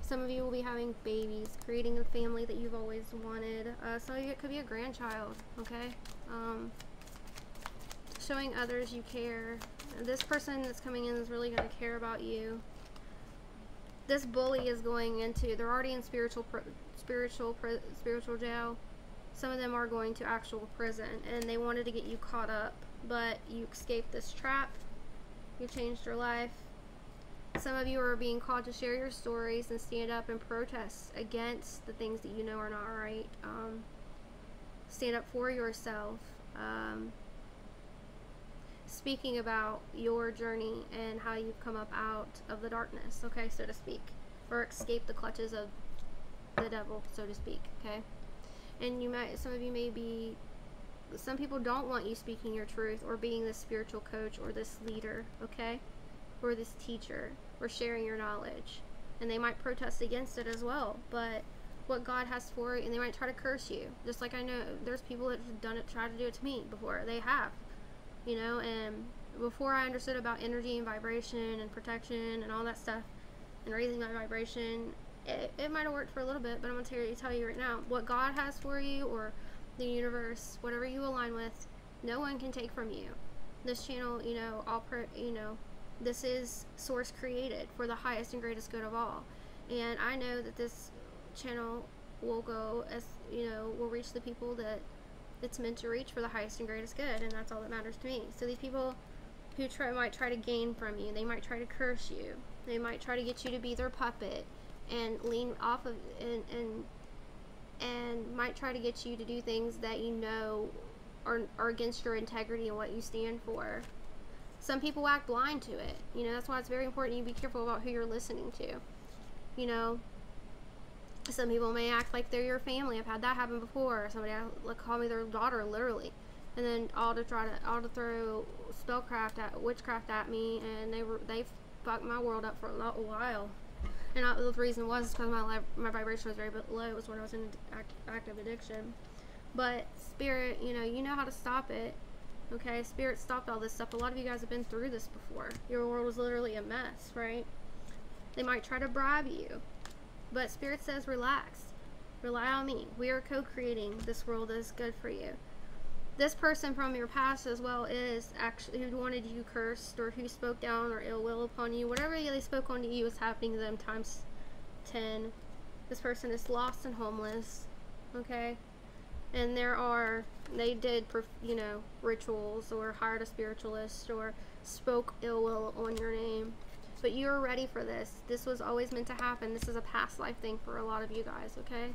Some of you will be having babies, creating a family that you've always wanted. Some of you, it could be a grandchild, okay? Showing others you care. This person that's coming in is really going to care about you. This bully is going into, they're already in spiritual jail. Some of them are going to actual prison, and they wanted to get you caught up, but you escaped this trap. You changed your life. Some of you are being called to share your stories and stand up and protest against the things that you know are not right. Stand up for yourself. Speaking about your journey and how you've come up out of the darkness, okay, so to speak, or escape the clutches of the devil, so to speak, okay? And some of you may be, some people don't want you speaking your truth or being this spiritual coach or this leader, okay, or this teacher, or sharing your knowledge, and they might protest against it as well. But what God has for you, and they might try to curse you, just like I know there's people that have done it, tried to do it to me before. They have, you know. And before I understood about energy and vibration and protection and all that stuff and raising my vibration, it might have worked for a little bit, but I'm going to tell you right now, what God has for you, or the universe, whatever you align with, no one can take from you. This channel, you know, this is source created for the highest and greatest good of all. And I know that this channel will go, as you know, will reach the people that it's meant to reach for the highest and greatest good, and that's all that matters to me. So these people who might try to gain from you, they might try to curse you, they might try to get you to be their puppet and lean off of and might try to get you to do things that you know are against your integrity and what you stand for. Some people act blind to it, you know. That's why it's very important you be careful about who you're listening to, you know. Some people may act like they're your family. I've had that happen before. Somebody call me their daughter, literally, and then all to throw witchcraft at me, and they fucked my world up for a while. And the reason was because my vibration was very low. It was when I was in active addiction. But Spirit, you know how to stop it. Okay, Spirit stopped all this stuff. A lot of you guys have been through this before. Your world was literally a mess, right? They might try to bribe you, but Spirit says relax. Rely on me. We are co-creating this world that is good for you. This person from your past as well is actually who wanted you cursed, or who spoke down or ill will upon you. Whatever they spoke onto you is happening to them times 10. This person is lost and homeless. Okay? And they did, you know, rituals, or hired a spiritualist, or spoke ill will on your name. But you're ready for this. This was always meant to happen. This is a past life thing for a lot of you guys, okay?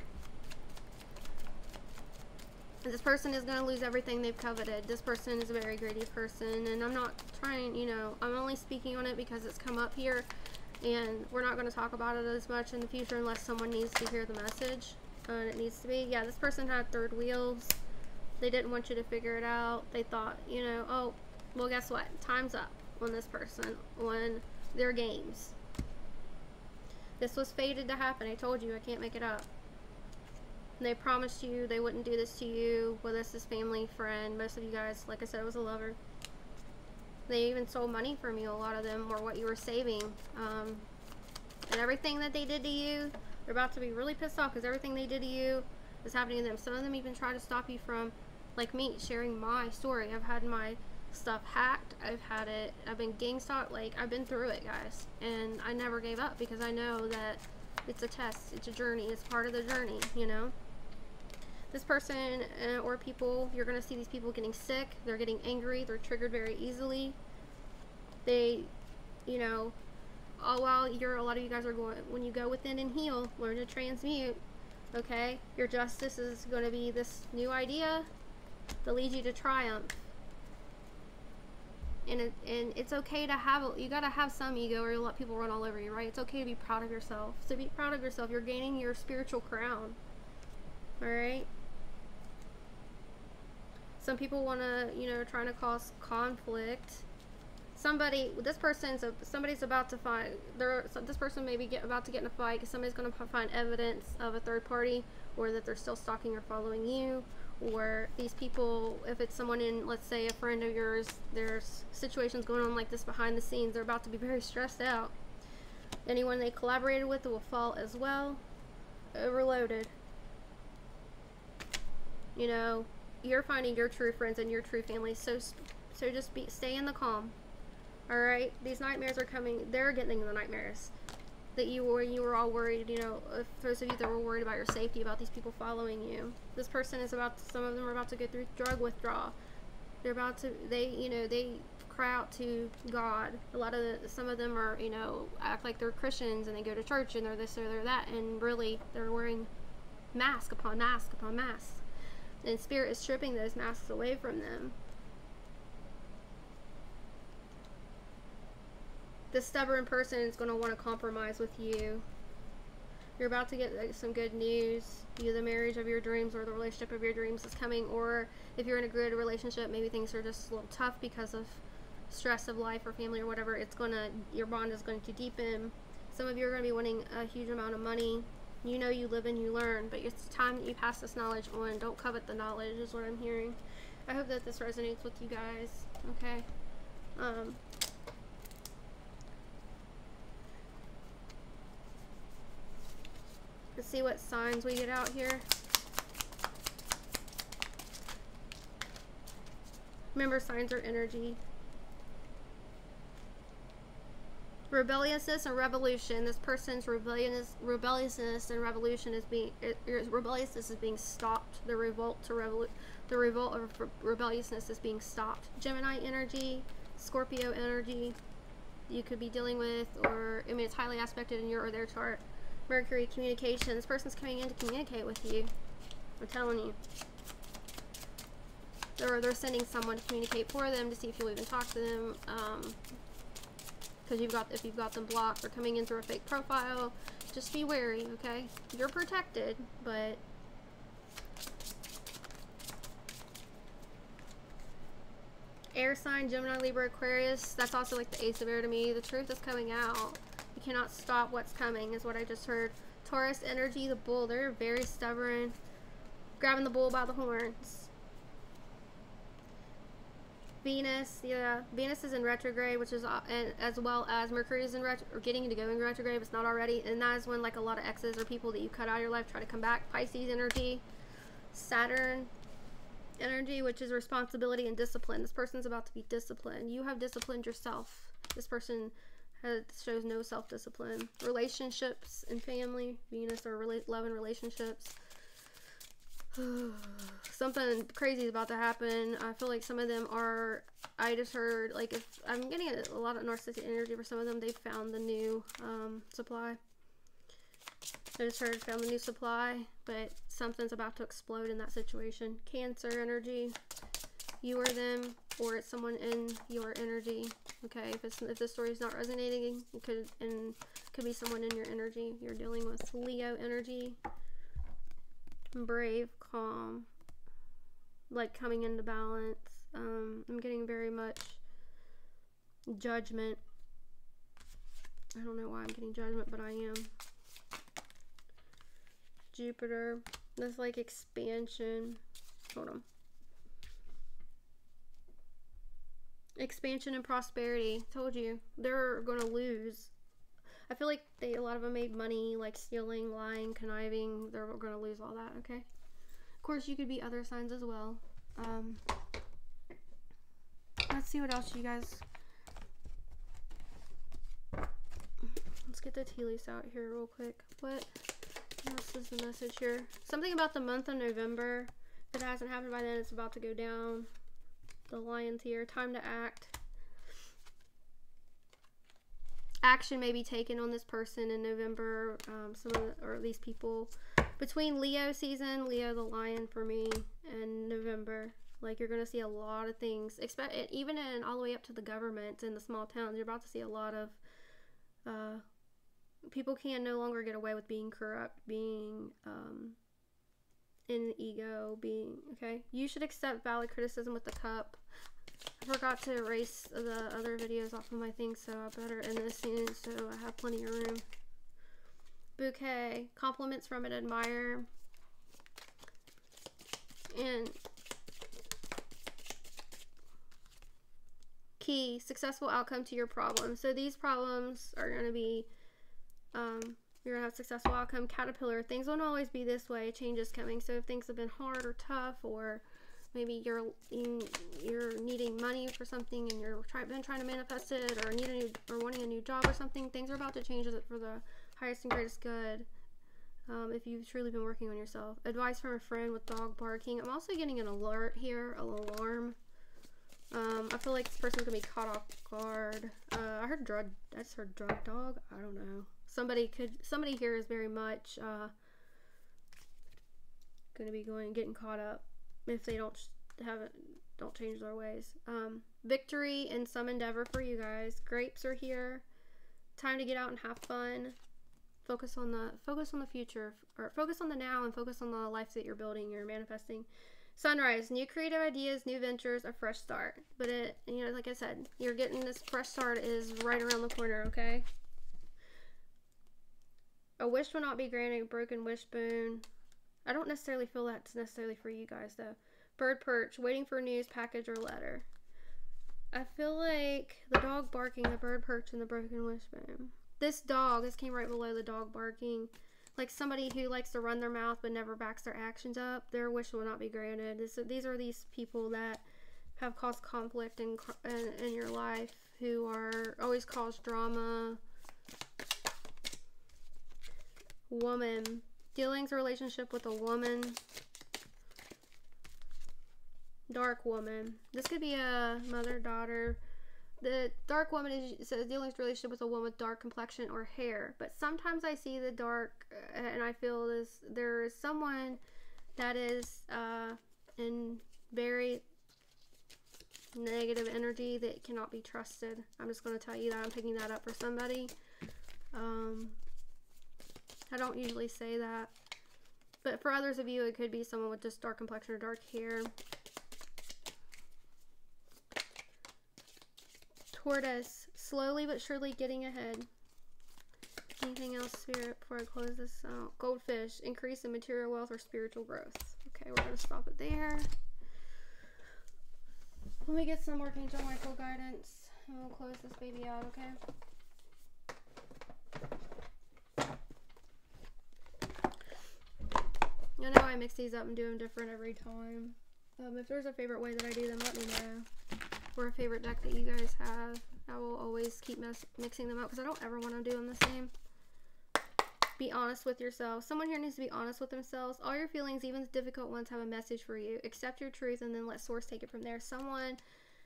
This person is going to lose everything they've coveted. This person is a very greedy person, and I'm not trying, you know, I'm only speaking on it because it's come up here, and we're not going to talk about it as much in the future unless someone needs to hear the message. And it needs to be, yeah, this person had third wheels. They didn't want you to figure it out. They thought, you know, oh, well, guess what? Time's up on this person, on their games. This was fated to happen. I told you, I can't make it up. They promised you they wouldn't do this to you. Well, this is family, friend. Most of you guys, like I said, was a lover. They even stole money from you, a lot of them, or what you were saving. And everything that they did to you, they're about to be really pissed off because everything they did to you is happening to them. Some of them even try to stop you from, like me, sharing my story. I've had my stuff hacked. I've been gang stalked. Like, I've been through it, guys. And I never gave up because I know that it's a test. It's a journey. It's part of the journey, you know? This person or people, you're going to see these people getting sick. They're getting angry. They're triggered very easily. They, you know, all while a lot of you guys are going, when you go within and heal, learn to transmute, okay? Your justice is going to be this new idea that leads you to triumph. And it's okay to have, you got to have some ego or you'll let people run all over you, right? It's okay to be proud of yourself. So be proud of yourself. You're gaining your spiritual crown. Alright? Some people want to, you know, trying to cause conflict. This person may be about to get in a fight because somebody's going to find evidence of a third party, or that they're still stalking or following you, or these people, if it's someone in, let's say, a friend of yours, there's situations going on like this behind the scenes, they're about to be very stressed out. Anyone they collaborated with will fall as well. Overloaded. You know, you're finding your true friends and your true family, so just stay in the calm. Alright, these nightmares are coming. They're getting the nightmares that you were all worried, you know, those of you that were worried about your safety, about these people following you. This person is some of them are about to go through drug withdrawal. They're about to, they cry out to God. Some of them are, you know, act like they're Christians and they go to church and they're this or they're that, and really they're wearing mask upon mask upon mask. And Spirit is stripping those masks away from them. This stubborn person is going to want to compromise with you. You're about to get some good news. Either the marriage of your dreams or the relationship of your dreams is coming, or if you're in a good relationship, maybe things are just a little tough because of stress of life or family or whatever. Your bond is going to deepen. Some of you are going to be winning a huge amount of money. You know, you live and you learn, but it's time that you pass this knowledge on. Don't covet the knowledge is what I'm hearing. I hope that this resonates with you guys. Okay. Let's see what signs we get out here. Remember, signs are energy. Rebelliousness and revolution. This person's rebelliousness and revolution is rebelliousness is being stopped. The revolt of rebelliousness is being stopped. Gemini energy, Scorpio energy. You could be dealing with, or I mean, it's highly aspected in your or their chart. Mercury, communication. This person's coming in to communicate with you. I'm telling you. They're sending someone to communicate for them to see if you'll even talk to them. Because if you've got them blocked, they're coming in through a fake profile. Just be wary, okay? You're protected, but air sign, Gemini, Libra, Aquarius. That's also like the Ace of Air to me. The truth is coming out. You cannot stop what's coming, is what I just heard. Taurus energy, the bull. They're very stubborn. Grabbing the bull by the horns. Venus, yeah. Venus is in retrograde, which is, and as well as Mercury is in getting into going retrograde, but it's not already. And that is when, like, a lot of exes or people that you cut out of your life try to come back. Pisces energy. Saturn energy, which is responsibility and discipline. This person's about to be disciplined. You have disciplined yourself. This person shows no self-discipline. Relationships and family. Venus or love and relationships. Something crazy is about to happen. I feel like some of them are, I just heard, like, if I'm getting a lot of narcissistic energy for some of them, they found the new supply. I just heard found the new supply, but something's about to explode in that situation. Cancer energy, you or them, or it's someone in your energy. Okay, if the story's not resonating, it could be someone in your energy you're dealing with. Leo energy, brave, calm, like coming into balance. I'm getting very much judgment. I don't know why I'm getting judgment, but I am. Jupiter, that's like expansion. Hold on. Expansion and prosperity. Told you, they're gonna lose. I feel like a lot of them made money, like stealing, lying, conniving. They're gonna lose all that, okay? Of course, you could be other signs as well. Let's see what else you guys... Let's get the tea leaves out here real quick. What else is the message here? Something about the month of November. If it hasn't happened by then, it's about to go down. The Lion's here. Time to act. Action may be taken on this person in November. Or these people between Leo season, Leo the Lion for me, and November. Like, you're going to see a lot of things. Even all the way up to the government in the small towns, you're about to see a lot of people can no longer get away with being corrupt, being in ego, being, okay? You should accept valid criticism with the cup. I forgot to erase the other videos off of my thing, so I better end this soon so I have plenty of room. Bouquet, compliments from an admirer, and key, successful outcome to your problem. So these problems are going to be, you're going to have successful outcome. Caterpillar, things won't always be this way. Change is coming. So if things have been hard or tough, or maybe you're needing money for something and you're been trying to manifest it, or wanting a new job or something, things are about to change for the highest and greatest good. If you've truly been working on yourself. Advice from a friend with dog barking. I'm also getting an alert here, an alarm. I feel like this person's gonna be caught off guard. I just heard drug dog. I don't know. Somebody here is very much gonna be getting caught up if they don't change their ways. Victory in some endeavor for you guys. Grapes are here. Time to get out and have fun. Focus on the future, or focus on the now, and focus on the life that you're building, you're manifesting. Sunrise, new creative ideas, new ventures, a fresh start. But like I said, you're getting this fresh start is right around the corner, okay? A wish will not be granted, broken wishbone. I don't necessarily feel that's necessarily for you guys, though. Bird perch, waiting for news, package, or letter. I feel like the dog barking, the bird perch, and the broken wishbone. This came right below the dog barking. Like somebody who likes to run their mouth but never backs their actions up, their wish will not be granted. These are these people that have caused conflict in your life, who are always cause drama. Woman, dealings or relationship with a woman. Dark woman. This could be a mother-daughter. The dark woman says dealings relationship with a woman with dark complexion or hair. But sometimes I see the dark, and I feel there is someone that is in very negative energy that cannot be trusted. I'm just going to tell you that. I'm picking that up for somebody. I don't usually say that. But for others of you, it could be someone with just dark complexion or dark hair. Tortoise, slowly but surely getting ahead. Anything else, Spirit, before I close this out? Goldfish, increase in material wealth or spiritual growth. Okay, we're going to stop it there. Let me get some Archangel Michael guidance, and we'll close this baby out, okay? I know I mix these up and do them different every time. If there's a favorite way that I do them, let me know. Or a favorite deck that you guys have. I will always keep mixing them up because I don't ever want to do them the same. Be honest with yourself. Someone here needs to be honest with themselves. All your feelings, even the difficult ones, have a message for you. Accept your truth and then let source take it from there. Someone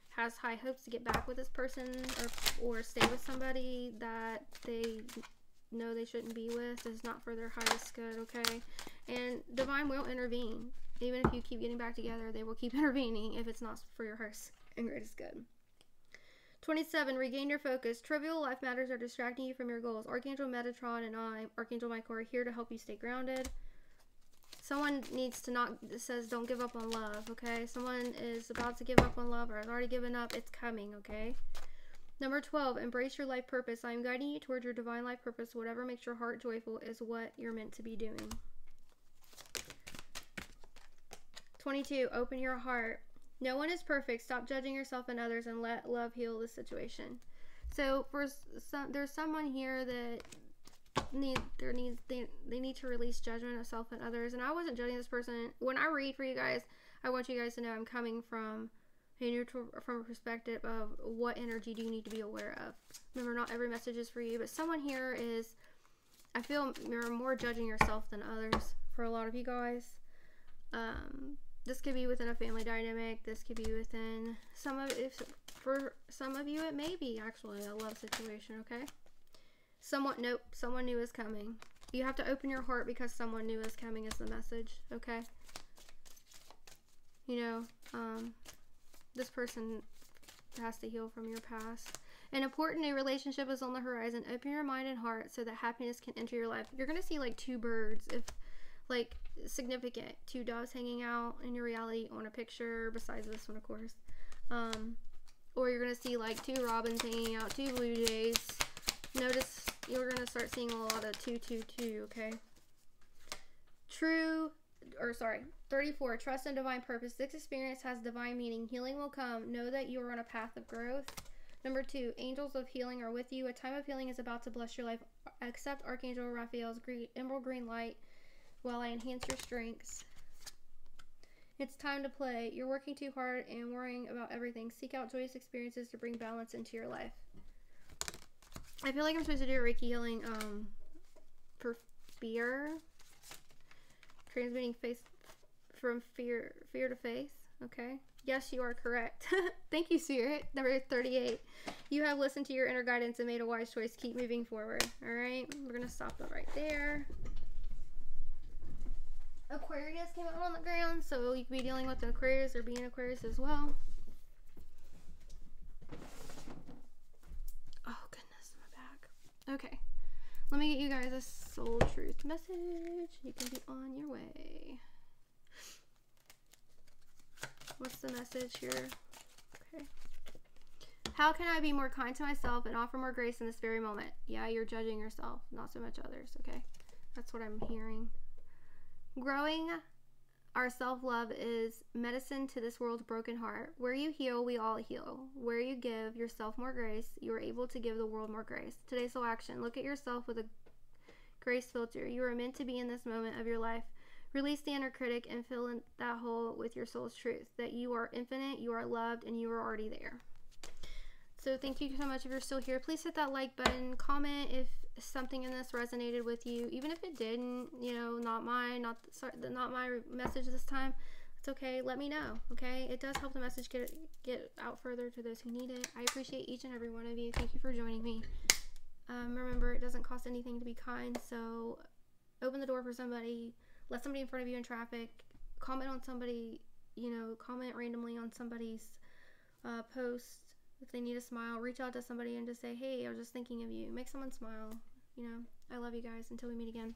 has high hopes to get back with this person or stay with somebody that they know they shouldn't be with. Is not for their highest good, okay? And divine will intervene. Even if you keep getting back together, they will keep intervening if it's not for your highest and greatest good. 27. Regain your focus. Trivial life matters are distracting you from your goals. Archangel Metatron and I, Archangel Michael, are here to help you stay grounded. Someone needs to not, it says don't give up on love, okay? Someone is about to give up on love or has already given up. It's coming, okay? Number 12. Embrace your life purpose. I am guiding you towards your divine life purpose. Whatever makes your heart joyful is what you're meant to be doing. 22. Open your heart. No one is perfect. Stop judging yourself and others and let love heal the situation. So for some, there's someone here that they need to release judgment of self and others. And I wasn't judging this person. When I read for you guys, I want you guys to know I'm coming from a neutral, from a perspective of what energy do you need to be aware of. Remember, not every message is for you, but someone here is, I feel you're more judging yourself than others for a lot of you guys. This could be within a family dynamic. This could be within for some of you, it may be actually a love situation, okay? Someone new is coming. You have to open your heart because someone new is coming is the message, okay? You know, this person has to heal from your past. An important new relationship is on the horizon. Open your mind and heart so that happiness can enter your life. You're going to see like 2 birds, if like significant, 2 doves hanging out in your reality on a picture, besides this one, of course. Or you're going to see like 2 robins hanging out, 2 blue jays. Notice you're going to start seeing a lot of 2, 2, 2, okay? 34. Trust in divine purpose. This experience has divine meaning. Healing will come. Know that you are on a path of growth. Number 2, angels of healing are with you. A time of healing is about to bless your life. Accept Archangel Raphael's emerald green light while I enhance your strengths. It's time to play. You're working too hard and worrying about everything. Seek out joyous experiences to bring balance into your life. I feel like I'm supposed to do a Reiki healing for fear. Transmitting faith from fear to faith. Okay. Yes, you are correct. Thank you, Spirit. Number 38. You have listened to your inner guidance and made a wise choice. Keep moving forward. All right. We're going to stop it right there. Aquarius came out on the ground, so you could be dealing with an Aquarius or be an Aquarius as well. Oh, goodness, my back. Okay. Let me get you guys a soul truth message. You can be on your way. What's the message here? Okay. How can I be more kind to myself and offer more grace in this very moment? Yeah, you're judging yourself, not so much others, okay? That's what I'm hearing. Growing our self-love is medicine to this world's broken heart. Where you heal, we all heal. Where you give yourself more grace, you are able to give the world more grace. Today's soul action. Look at yourself with a grace filter. You are meant to be in this moment of your life. Release the inner critic and fill in that hole with your soul's truth. That you are infinite, you are loved, and you are already there. So thank you so much if you're still here. Please hit that like button. Comment if something in this resonated with you. Even if it didn't, you know, not my message this time. It's okay. Let me know, okay? It does help the message get out further to those who need it. I appreciate each and every one of you. Thank you for joining me. Remember, it doesn't cost anything to be kind, so open the door for somebody. Let somebody in front of you in traffic. Comment on somebody, you know, comment randomly on somebody's post. If they need a smile, reach out to somebody and just say, hey, I was just thinking of you. Make someone smile. You know, I love you guys. Until we meet again.